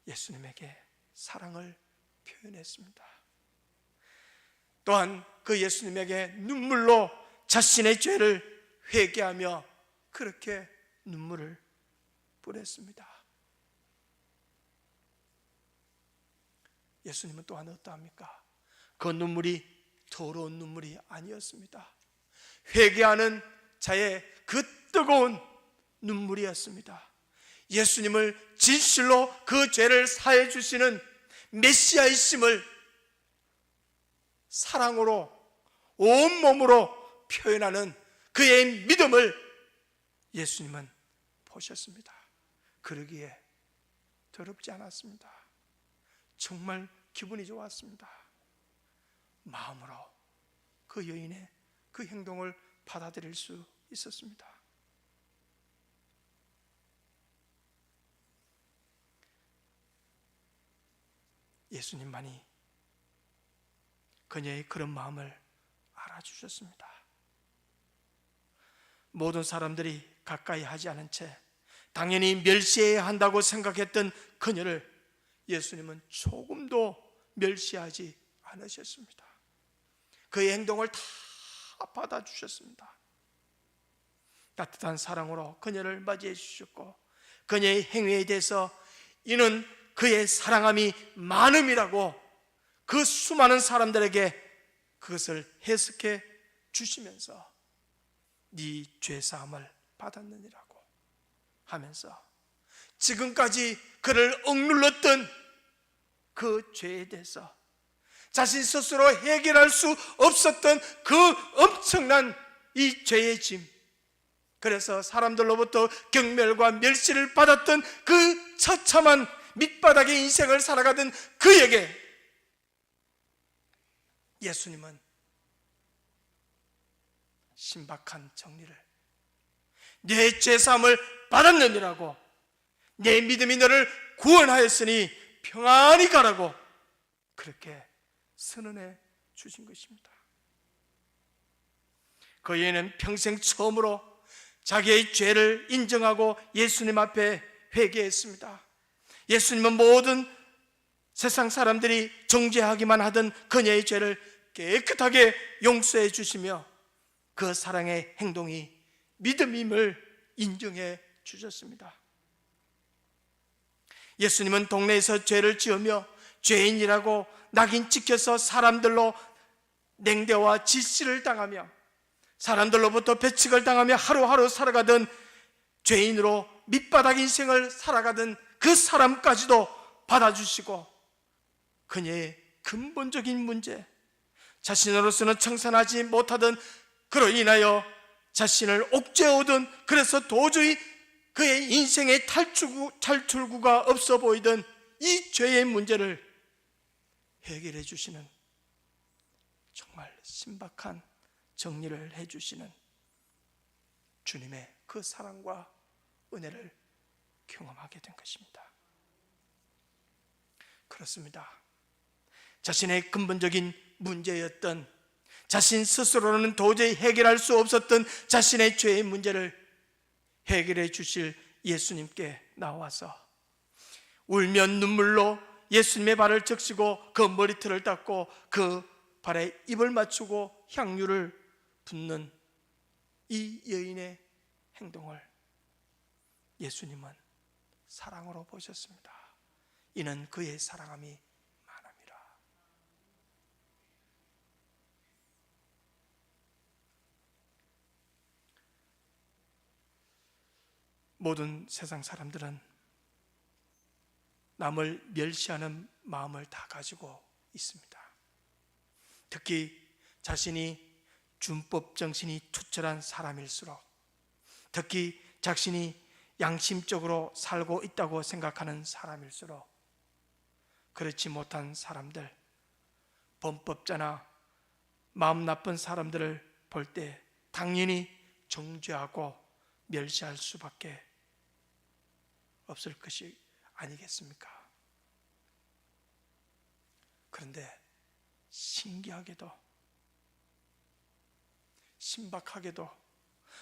예수님에게 사랑을 표현했습니다. 또한 그 예수님에게 눈물로 자신의 죄를 회개하며 그렇게 눈물을 뿌렸습니다. 예수님은 또한 어떠합니까? 그 눈물이 더러운 눈물이 아니었습니다. 회개하는 자의 그 뜨거운 눈물이었습니다. 예수님을 진실로 그 죄를 사해 주시는 메시아이심을 사랑으로 온몸으로 표현하는 그의 믿음을 예수님은 보셨습니다. 그러기에 더럽지 않았습니다. 정말 기분이 좋았습니다. 마음으로 그 여인의 그 행동을 받아들일 수 있었습니다. 예수님만이 그녀의 그런 마음을 알아주셨습니다. 모든 사람들이 가까이 하지 않은 채 당연히 멸시해야 한다고 생각했던 그녀를 예수님은 조금도 멸시하지 않으셨습니다. 그의 행동을 다 받아주셨습니다. 따뜻한 사랑으로 그녀를 맞이해 주셨고 그녀의 행위에 대해서 이는 그의 사랑함이 많음이라고 그 수많은 사람들에게 그것을 해석해 주시면서 네 죄사함을 받았느니라고 하면서 지금까지 그를 억눌렀던 그 죄에 대해서 자신 스스로 해결할 수 없었던 그 엄청난 이 죄의 짐, 그래서 사람들로부터 경멸과 멸시를 받았던 그 처참한 밑바닥의 인생을 살아가던 그에게 예수님은 신박한 정리를, 내 죄사함을 받았느니라고, 내 믿음이 너를 구원하였으니 평안히 가라고 그렇게 선언해 주신 것입니다. 그 여인은 평생 처음으로 자기의 죄를 인정하고 예수님 앞에 회개했습니다. 예수님은 모든 세상 사람들이 정죄하기만 하던 그녀의 죄를 깨끗하게 용서해 주시며 그 사랑의 행동이 믿음임을 인정해 주셨습니다. 예수님은 동네에서 죄를 지으며 죄인이라고 낙인 찍혀서 사람들로 냉대와 질시를 당하며 사람들로부터 배척을 당하며 하루하루 살아가던 죄인으로 밑바닥 인생을 살아가던 그 사람까지도 받아주시고 그녀의 근본적인 문제, 자신으로서는 청산하지 못하던 그로 인하여 자신을 옥죄어오던, 그래서 도저히 그의 인생의 탈출구가 없어 보이던 이 죄의 문제를 해결해 주시는 정말 신박한 정리를 해 주시는 주님의 그 사랑과 은혜를 경험하게 된 것입니다. 그렇습니다. 자신의 근본적인 문제였던, 자신 스스로는 도저히 해결할 수 없었던 자신의 죄의 문제를 해결해 주실 예수님께 나와서 울며 눈물로 예수님의 발을 적시고 그 머리털을 닦고 그 발에 입을 맞추고 향유를 붙는 이 여인의 행동을 예수님은 사랑으로 보셨습니다. 이는 그의 사랑함이 많음이라. 모든 세상 사람들은 남을 멸시하는 마음을 다 가지고 있습니다. 특히 자신이 준법 정신이 투철한 사람일수록, 특히 자신이 양심적으로 살고 있다고 생각하는 사람일수록, 그렇지 못한 사람들, 범법자나 마음 나쁜 사람들을 볼 때 당연히 정죄하고 멸시할 수밖에 없을 것이 아니겠습니까? 그런데 신기하게도, 신박하게도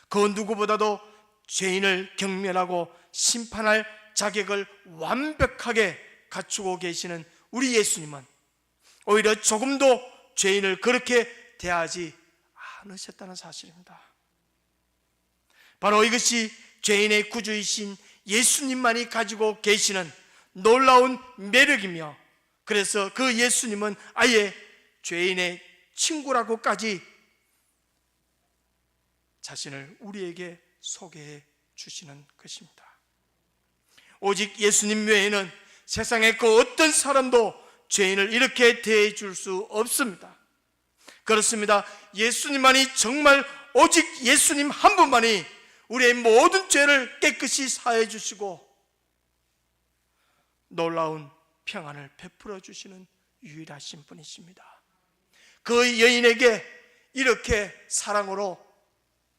그 누구보다도 죄인을 경멸하고 심판할 자격을 완벽하게 갖추고 계시는 우리 예수님은 오히려 조금도 죄인을 그렇게 대하지 않으셨다는 사실입니다. 바로 이것이 죄인의 구주이신 예수님만이 가지고 계시는 놀라운 매력이며, 그래서 그 예수님은 아예 죄인의 친구라고까지 자신을 우리에게 소개해 주시는 것입니다. 오직 예수님 외에는 세상의 그 어떤 사람도 죄인을 이렇게 대해 줄 수 없습니다. 그렇습니다. 예수님만이, 정말 오직 예수님 한 분만이 우리의 모든 죄를 깨끗이 사해 주시고 놀라운 평안을 베풀어 주시는 유일하신 분이십니다. 그 여인에게 이렇게 사랑으로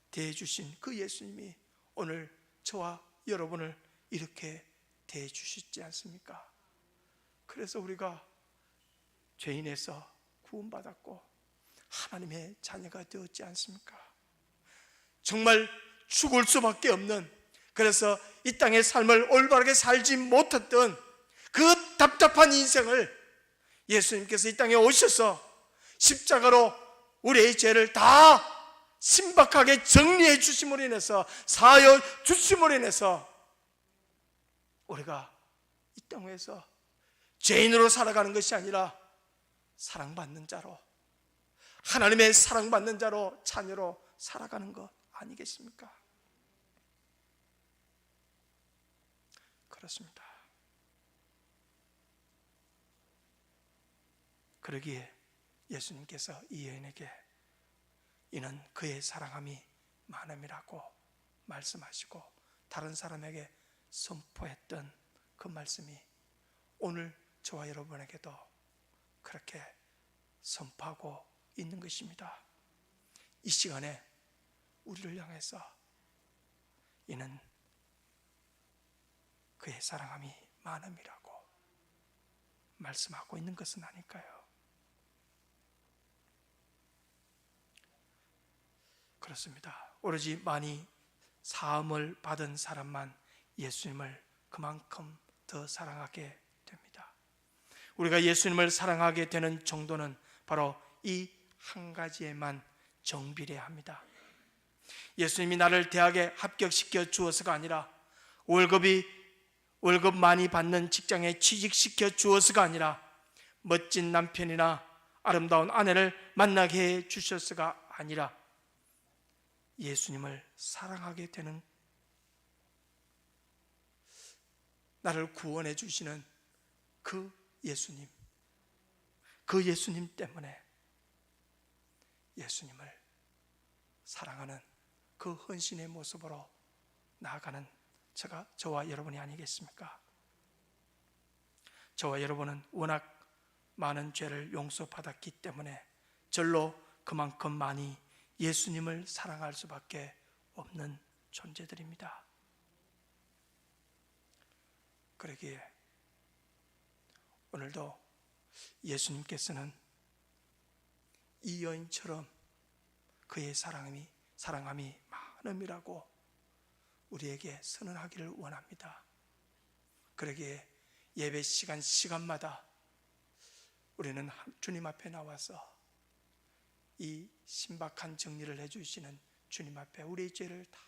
대해 주신 그 예수님이 오늘 저와 여러분을 이렇게 대해 주시지 않습니까? 그래서 우리가 죄인에서 구원받았고 하나님의 자녀가 되었지 않습니까? 정말 죽을 수밖에 없는, 그래서 이 땅의 삶을 올바르게 살지 못했던 그 답답한 인생을 예수님께서 이 땅에 오셔서 십자가로 우리의 죄를 다 신박하게 정리해 주심으로 인해서, 사하여 주심으로 인해서 우리가 이 땅에서 죄인으로 살아가는 것이 아니라 사랑받는 자로, 하나님의 사랑받는 자로, 자녀로 살아가는 것 아니겠습니까? 그렇습니다. 그러기에 예수님께서 이 여인에게 이는 그의 사랑함이 많음이라고 말씀하시고 다른 사람에게 선포했던 그 말씀이 오늘 저와 여러분에게도 그렇게 선포하고 있는 것입니다. 이 시간에 우리를 향해서 이는 그의 사랑함이 많음이라고 말씀하고 있는 것은 아닐까요? 그렇습니다. 오로지 많이 사함을 받은 사람만 예수님을 그만큼 더 사랑하게 됩니다. 우리가 예수님을 사랑하게 되는 정도는 바로 이 한 가지에만 정비례합니다. 예수님이 나를 대학에 합격시켜 주어서가 아니라, 월급 많이 받는 직장에 취직시켜 주어서가 아니라, 멋진 남편이나 아름다운 아내를 만나게 해 주셔서가 아니라, 예수님을 사랑하게 되는, 나를 구원해 주시는 그 예수님 때문에 예수님을 사랑하는 그 헌신의 모습으로 나아가는 저와 여러분이 아니겠습니까? 저와 여러분은 워낙 많은 죄를 용서받았기 때문에 절로 그만큼 많이 예수님을 사랑할 수밖에 없는 존재들입니다. 그러기에 오늘도 예수님께서는 이 여인처럼 그의 사랑함이 많음이라고 우리에게 선언하기를 원합니다. 그러기에 예배 시간마다 우리는 주님 앞에 나와서 이 신박한 정리를 해주시는 주님 앞에 우리의 죄를 다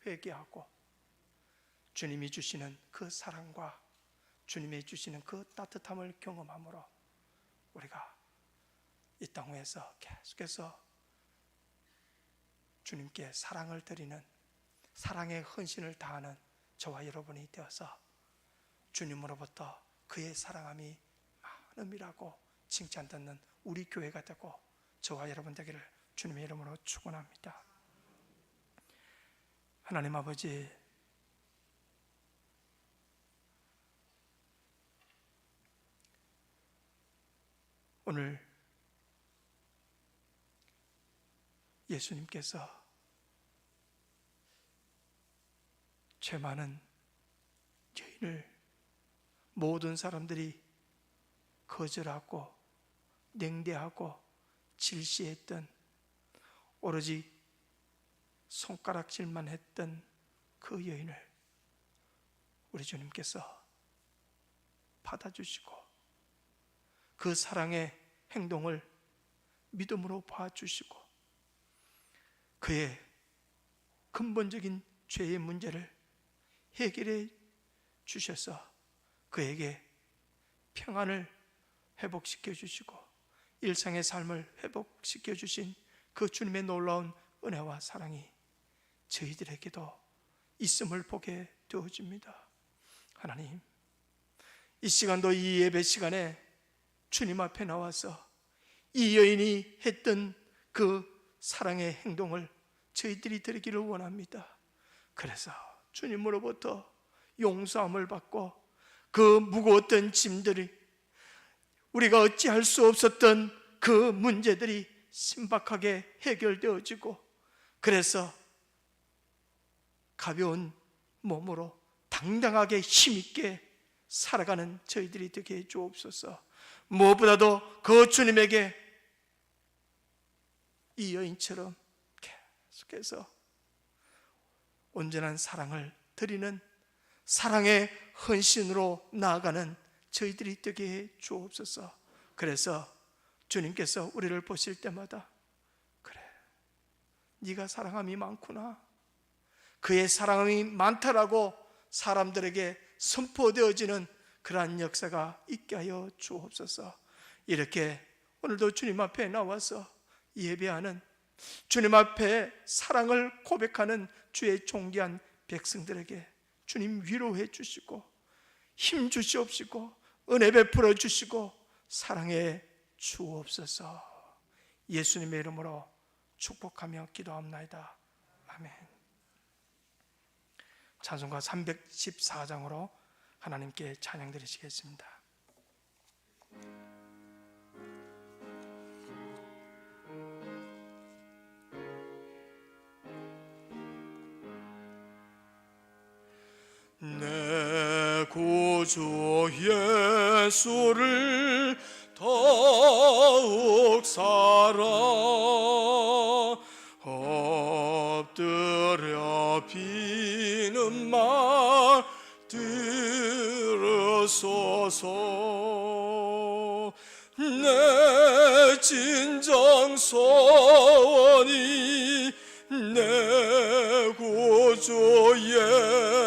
회개하고 주님이 주시는 그 사랑과 주님이 주시는 그 따뜻함을 경험함으로 우리가 이 땅 위에서 계속해서 주님께 사랑을 드리는, 사랑의 헌신을 다하는 저와 여러분이 되어서 주님으로부터 그의 사랑함이 많음이라고 칭찬 듣는 우리 교회가 되고 저와 여러분 되기를 주님의 이름으로 축원합니다. 하나님 아버지, 오늘 예수님께서 죄 많은 여인을 모든 사람들이 거절하고 냉대하고 질시했던, 오로지 손가락질만 했던 그 여인을 우리 주님께서 받아주시고 그 사랑의 행동을 믿음으로 봐주시고 그의 근본적인 죄의 문제를 해결해 주셔서 그에게 평안을 회복시켜 주시고 일상의 삶을 회복시켜 주신 그 주님의 놀라운 은혜와 사랑이 저희들에게도 있음을 보게 되어집니다. 하나님, 이 시간도 이 예배 시간에 주님 앞에 나와서 이 여인이 했던 그 사랑의 행동을 저희들이 드리기를 원합니다. 그래서 주님으로부터 용서함을 받고 그 무거웠던 짐들이, 우리가 어찌할 수 없었던 그 문제들이 신박하게 해결되어지고, 그래서 가벼운 몸으로 당당하게 힘있게 살아가는 저희들이 되게 해 주옵소서. 무엇보다도 그 주님에게 이 여인처럼 계속해서 온전한 사랑을 드리는, 사랑의 헌신으로 나아가는 저희들이 되게 해 주옵소서. 그래서 주님께서 우리를 보실 때마다, 그래, 네가 사랑함이 많구나, 그의 사랑함이 많다라고 사람들에게 선포되어지는 그러한 역사가 있게 하여 주옵소서. 이렇게 오늘도 주님 앞에 나와서 예배하는, 주님 앞에 사랑을 고백하는 주의 존귀한 백성들에게 주님 위로해 주시고 힘 주시옵시고 은혜 베풀어 주시고 사랑해 주옵소서. 예수님의 이름으로 축복하며 기도합나이다. 아멘. 찬송가 314장으로 하나님께 찬양 드리시겠습니다. 내 구주 예수를 더욱 사랑 엎드려 비는 말 들으소서. 내 진정 소원이 내 구주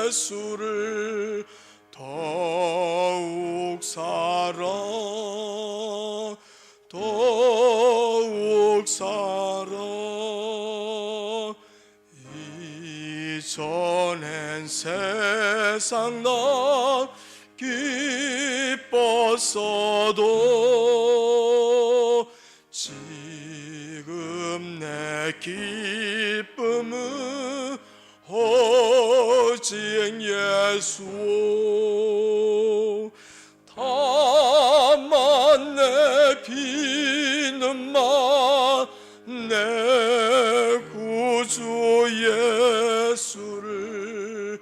예수를 더욱 사랑 더욱 사랑. 이전엔 세상 난 기뻤어도 지금 내 기쁨은 오직 예수. 다만 내 비는 말 내 구주 예수를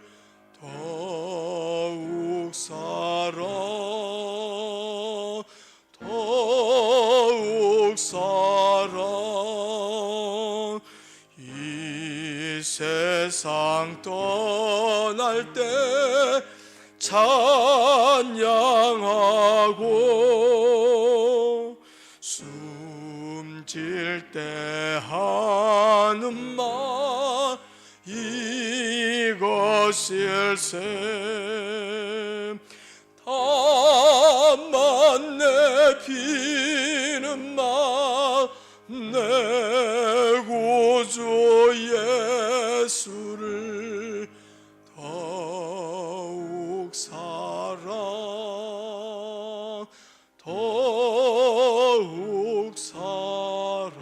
더욱 사랑 더욱 사랑. 이 세상 떠날 때 찬양하고 숨 질 때 하는 말 이것일세. 다만 내 비는 말 내 구주 예수를 더욱 사랑 더욱 사랑.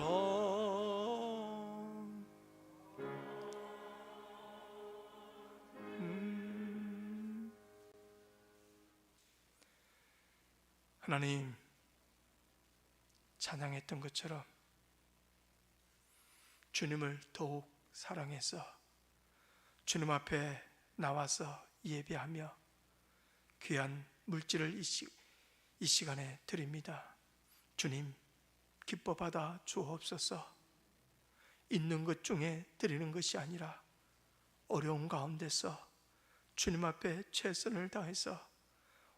하나님, 찬양했던 것처럼 주님을 더욱 사랑해서 주님 앞에 나와서 예배하며 귀한 물질을 이 시간에 드립니다. 주님, 기뻐 받아 주옵소서. 있는 것 중에 드리는 것이 아니라 어려운 가운데서 주님 앞에 최선을 다해서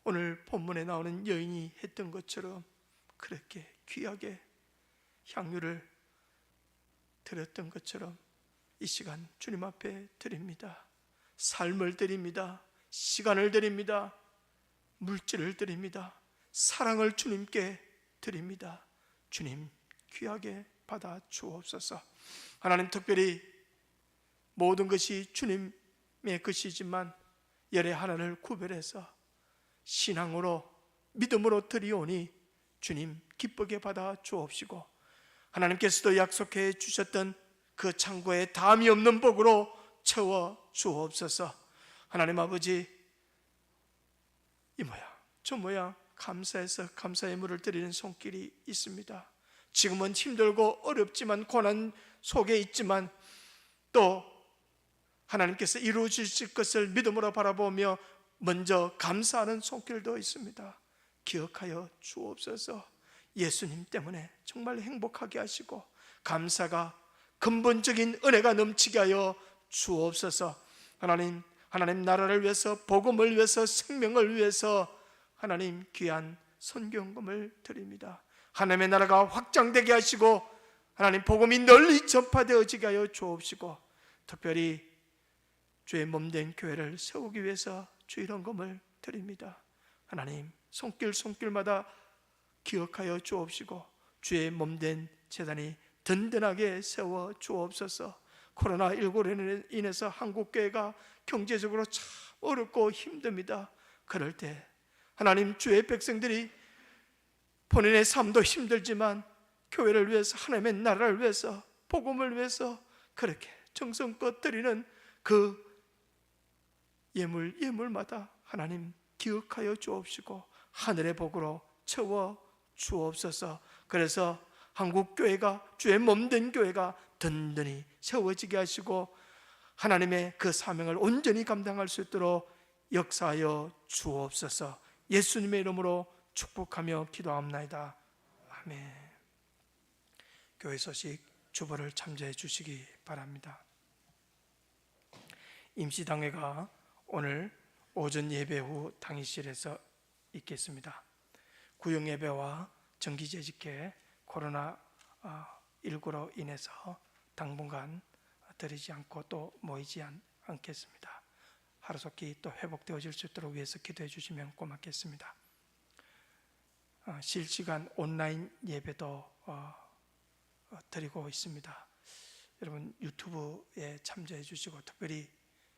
오늘 본문에 나오는 여인이 했던 것처럼 그렇게 귀하게 향유를 드렸던 것처럼 이 시간 주님 앞에 드립니다. 삶을 드립니다. 시간을 드립니다. 물질을 드립니다. 사랑을 주님께 드립니다. 주님, 귀하게 받아 주옵소서. 하나님, 특별히 모든 것이 주님의 것이지만 열의 하나를 구별해서 신앙으로 믿음으로 드리오니 주님 기쁘게 받아 주옵시고, 하나님께서도 약속해 주셨던 그 창고에 담이 없는 복으로 채워 주옵소서. 하나님 아버지, 이 모양 저 모양 감사해서 감사의 물을 드리는 손길이 있습니다. 지금은 힘들고 어렵지만 고난 속에 있지만 또 하나님께서 이루어 주실 것을 믿음으로 바라보며 먼저 감사하는 손길도 있습니다. 기억하여 주옵소서. 예수님 때문에 정말 행복하게 하시고 감사가 근본적인 은혜가 넘치게 하여 주옵소서. 하나님 나라를 위해서, 복음을 위해서, 생명을 위해서 하나님 귀한 선교헌금을 드립니다. 하나님의 나라가 확장되게 하시고 하나님 복음이 널리 전파되어지게 하여 주옵시고, 특별히 주의 몸된 교회를 세우기 위해서 주의 헌금을 드립니다. 하나님 손길마다 기억하여 주옵시고 주의 몸된 제단이 든든하게 세워 주옵소서. 코로나19로 인해서 한국교회가 경제적으로 참 어렵고 힘듭니다. 그럴 때 하나님, 주의 백성들이 본인의 삶도 힘들지만 교회를 위해서, 하나님의 나라를 위해서, 복음을 위해서 그렇게 정성껏 드리는 그 예물마다 하나님 기억하여 주옵시고 하늘의 복으로 채워 주옵소서. 그래서 한국교회가, 주의 몸된 교회가 든든히 세워지게 하시고 하나님의 그 사명을 온전히 감당할 수 있도록 역사하여 주옵소서. 예수님의 이름으로 축복하며 기도합나이다. 아멘. 교회 소식 주보를 참조해 주시기 바랍니다. 임시당회가 오늘 오전 예배 후 당일실에서 있겠습니다. 구역예배와 정기재직회 코로나19로 인해서 당분간 드리지 않고 또 모이지 않겠습니다. 하루속히 또 회복되어질 수 있도록 위해서 기도해 주시면 고맙겠습니다. 실시간 온라인 예배도 드리고 있습니다. 여러분 유튜브에 참조해 주시고, 특별히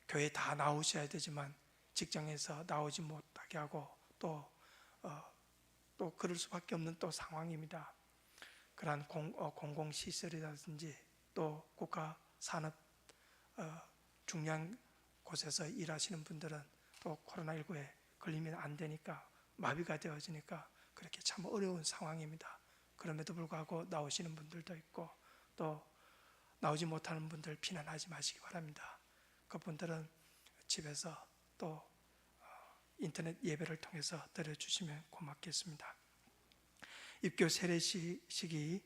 교회 다 나오셔야 되지만 직장에서 나오지 못하게 하고 또 그럴 수밖에 없는 또 상황입니다. 그러한 공공시설이라든지 또 국가 산업 중요한 곳에서 일하시는 분들은 또 코로나19에 걸리면 안 되니까, 마비가 되어지니까 그렇게 참 어려운 상황입니다. 그럼에도 불구하고 나오시는 분들도 있고 또 나오지 못하는 분들 비난하지 마시기 바랍니다. 그분들은 집에서 또 인터넷 예배를 통해서 드려주시면 고맙겠습니다. 입교 세례식이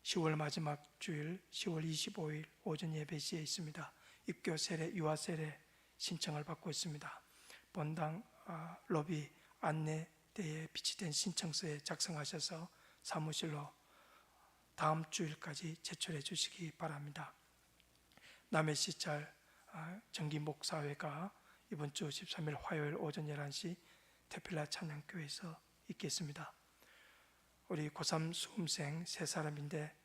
10월 마지막 주일 10월 25일 오전 예배 시에 있습니다. 입교 세례, 유아 세례 신청을 받고 있습니다. 본당 로비 안내대에 비치된 신청서에 작성하셔서 사무실로 다음 주일까지 제출해 주시기 바랍니다. 남해 시찰 정기 목사회가 이번 주 13일 화요일 오전 11시 테필라 찬양교회에서 있겠습니다. 우리 고3 수험생 3사람인데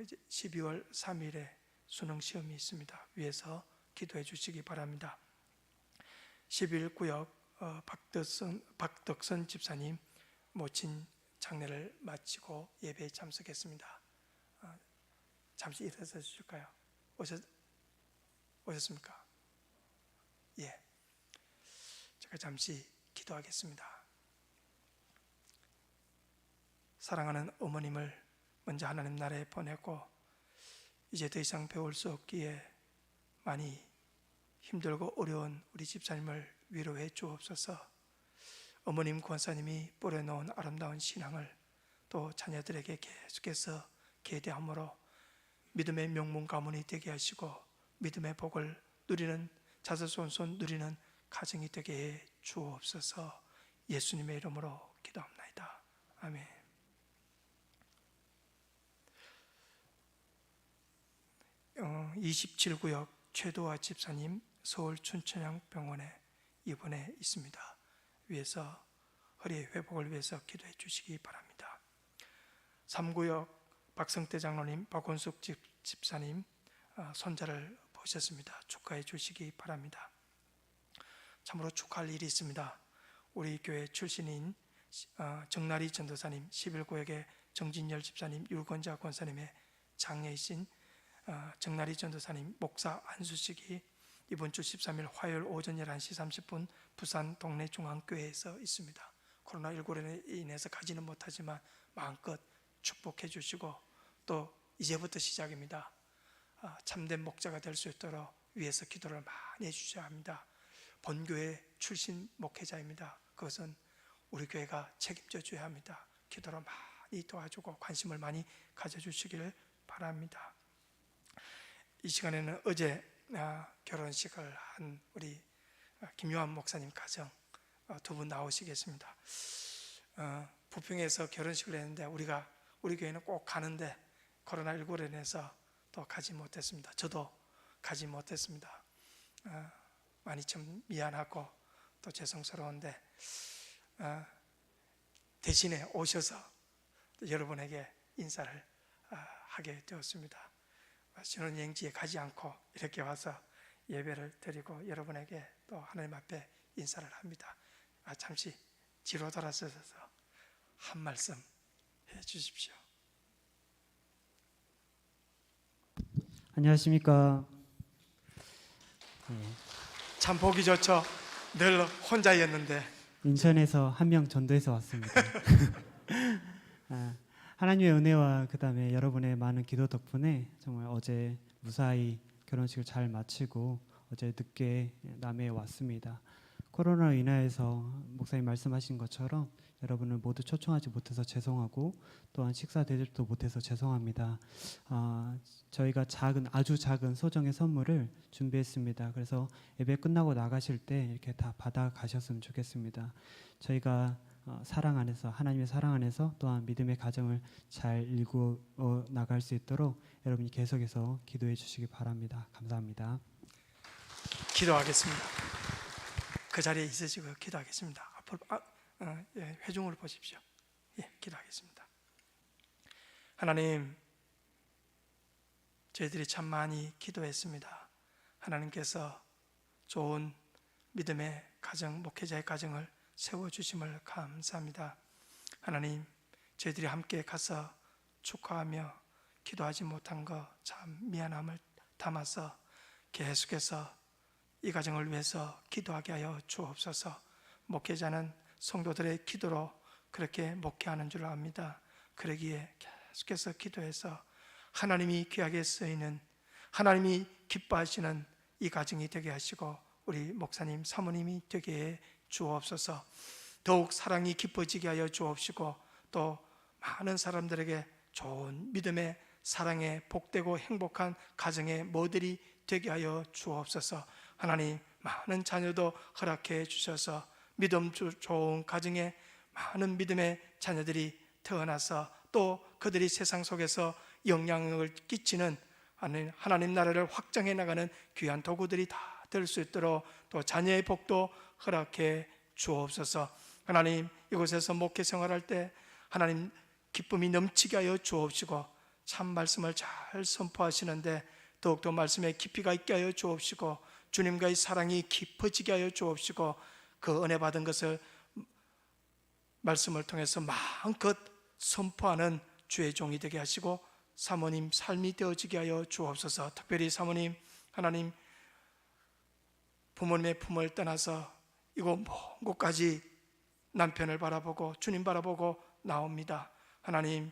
이제 12월 3일에 수능 시험이 있습니다. 위에서 기도해 주시기 바랍니다. 11구역 박덕선 집사님 모친 장례를 마치고 예배에 참석했습니다. 잠시 일어서 주실까요? 오셨습니까? 예. 제가 잠시 기도하겠습니다. 사랑하는 어머님을 먼저 하나님 나라에 보내고 이제 더 이상 배울 수 없기에 많이 힘들고 어려운 우리 집사님을 위로해 주옵소서. 어머님 권사님이 뿌려놓은 아름다운 신앙을 또 자녀들에게 계속해서 계대함으로 믿음의 명문 가문이 되게 하시고 믿음의 복을 누리는 자손손 누리는 가정이 되게 해 주옵소서. 예수님의 이름으로 기도합나이다. 아멘. 어, 27구역 최도화 집사님 서울 춘천향병원에 입원해 있습니다. 위에서 허리의 회복을 위해서 기도해 주시기 바랍니다. 3구역 박성태 장로님, 박원숙 집사님 손자를 보셨습니다. 축하해 주시기 바랍니다. 참으로 축하할 일이 있습니다. 우리 교회 출신인 정나리 전도사님, 11구역의 정진열 집사님, 유건자 권사님의 장녀이신 정나리 전도사님 목사 안수식이 이번 주 13일 화요일 오전 11시 30분 부산 동래중앙교회에서 있습니다. 코로나19로 인해서 가지는 못하지만 마음껏 축복해 주시고 또 이제부터 시작입니다. 참된 목자가 될 수 있도록 위에서 기도를 많이 해주셔야 합니다. 본교회 출신 목회자입니다. 그것은 우리 교회가 책임져 줘야 합니다. 기도를 많이 도와주고 관심을 많이 가져주시기를 바랍니다. 이 시간에는 어제 결혼식을 한 우리 김요한 목사님 가정 두 분 나오시겠습니다. 부평에서 결혼식을 했는데 우리 교회는 꼭 가는데 코로나19로 인해서 또 가지 못했습니다. 저도 가지 못했습니다. 많이 좀 미안하고 또 죄송스러운데 대신에 오셔서 여러분에게 인사를 하게 되었습니다. 신혼여행지에 가지 않고 이렇게 와서 예배를 드리고 여러분에게 또 하나님 앞에 인사를 합니다. 잠시 뒤로 돌아서서 한 말씀 해 주십시오. 안녕하십니까. 참 보기 좋죠. 늘 혼자였는데 인천에서 한 명 전도해서 왔습니다. 하나님의 은혜와 그 다음에 여러분의 많은 기도 덕분에 정말 어제 무사히 결혼식을 잘 마치고 어제 늦게 남해에 왔습니다. 코로나로 인하여서 목사님 말씀하신 것처럼 여러분을 모두 초청하지 못해서 죄송하고 또한 식사 대접도 못해서 죄송합니다. 저희가 아주 작은 소정의 선물을 준비했습니다. 그래서 예배 끝나고 나가실 때 이렇게 다 받아 가셨으면 좋겠습니다. 저희가 사랑 안에서 하나님의 사랑 안에서 또한 믿음의 가정을 잘 일구어 나갈 수 있도록 여러분이 계속해서 기도해 주시기 바랍니다. 감사합니다. 기도하겠습니다. 그 자리에 있으시고 기도하겠습니다. 앞으로 회중으로 보십시오. 기도하겠습니다. 하나님, 저희들이 참 많이 기도했습니다. 하나님께서 좋은 믿음의 가정, 목회자의 가정을 세워주심을 감사합니다. 하나님, 저희들이 함께 가서 축하하며 기도하지 못한 것 참 미안함을 담아서 계속해서 이 가정을 위해서 기도하게 하여 주옵소서. 목회자는 성도들의 기도로 그렇게 목회하는 줄 압니다. 그러기에 계속해서 기도해서 하나님이 귀하게 쓰이는, 하나님이 기뻐하시는 이 가정이 되게 하시고 우리 목사님, 사모님이 되게 해 주옵소서. 더욱 사랑이 깊어지게 하여 주옵시고 또 많은 사람들에게 좋은 믿음의 사랑의 복되고 행복한 가정의 모델이 되게 하여 주옵소서. 하나님, 많은 자녀도 허락해 주셔서 믿음 좋은 가정에 많은 믿음의 자녀들이 태어나서 또 그들이 세상 속에서 영향을 끼치는 하나님 나라를 확장해 나가는 귀한 도구들이 다 될 수 있도록 또 자녀의 복도 허락해 주옵소서. 하나님, 이곳에서 목회 생활할 때 하나님 기쁨이 넘치게 하여 주옵시고 참 말씀을 잘 선포하시는데 더욱더 말씀에 깊이가 있게 하여 주옵시고 주님과의 사랑이 깊어지게 하여 주옵시고 그 은혜 받은 것을 말씀을 통해서 마음껏 선포하는 주의 종이 되게 하시고 사모님 삶이 되어지게 하여 주옵소서. 특별히 사모님, 하나님 부모님의 품을 떠나서 이곳 먼 곳까지 남편을 바라보고 주님 바라보고 나옵니다. 하나님,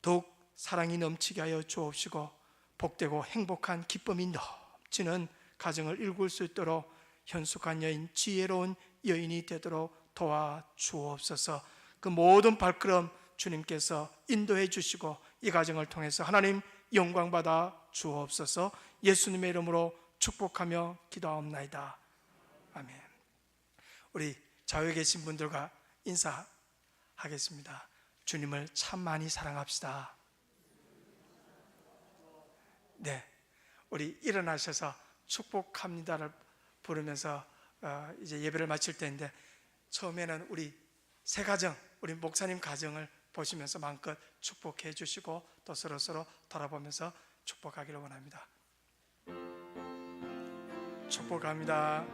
더욱 사랑이 넘치게 하여 주옵시고 복되고 행복한 기쁨이 넘치는 가정을 일굴 수 있도록 현숙한 여인, 지혜로운 여인이 되도록 도와주옵소서. 그 모든 발걸음 주님께서 인도해 주시고 이 가정을 통해서 하나님 영광 받아 주옵소서. 예수님의 이름으로 축복하며 기도하옵나이다. 아멘. 우리 좌우에 계신 분들과 인사하겠습니다. 주님을 참 많이 사랑합시다. 네, 우리 일어나셔서 축복합니다를 부르면서 이제 예배를 마칠 때인데 처음에는 우리 세 가정, 우리 목사님 가정을 보시면서 마음껏 축복해 주시고 또 서로 돌아보면서 축복하기를 원합니다. 축복합니다.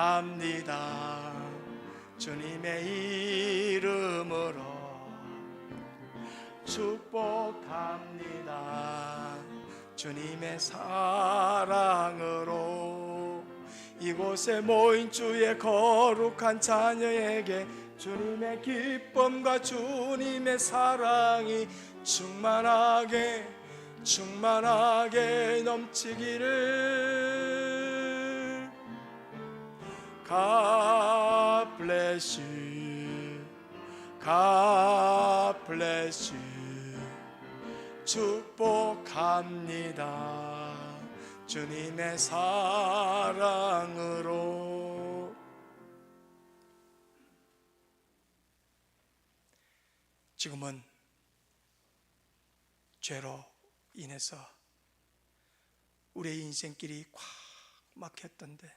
축복합니다. 주님의 이름으로 축복합니다. 주님의 사랑으로 이곳에 모인 주의 거룩한 자녀에게 주님의 기쁨과 주님의 사랑이 충만하게 넘치기를. God bless you. God bless you. 축복합니다. 주님의 사랑으로. 지금은 죄로 인해서 우리의 인생길이 꽉 막혔던데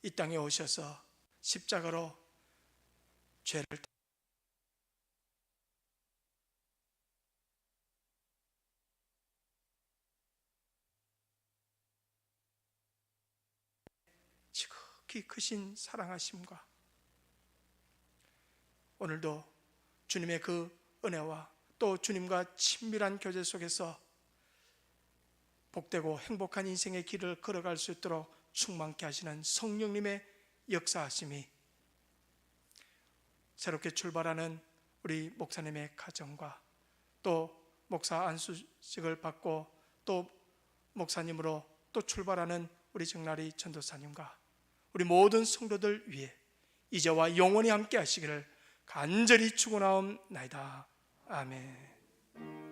이 땅에 오셔서 십자가로 죄를 지극히 크신 사랑하심과 오늘도 주님의 그 은혜와 또 주님과 친밀한 교제 속에서 복되고 행복한 인생의 길을 걸어갈 수 있도록 충만케 하시는 성령님의 역사하심이 새롭게 출발하는 우리 목사님의 가정과 또 목사 안수식을 받고 또 목사님으로 또 출발하는 우리 정나리 전도사님과 우리 모든 성도들 위해 이제와 영원히 함께 하시기를 간절히 축원하옵나이다. 아멘.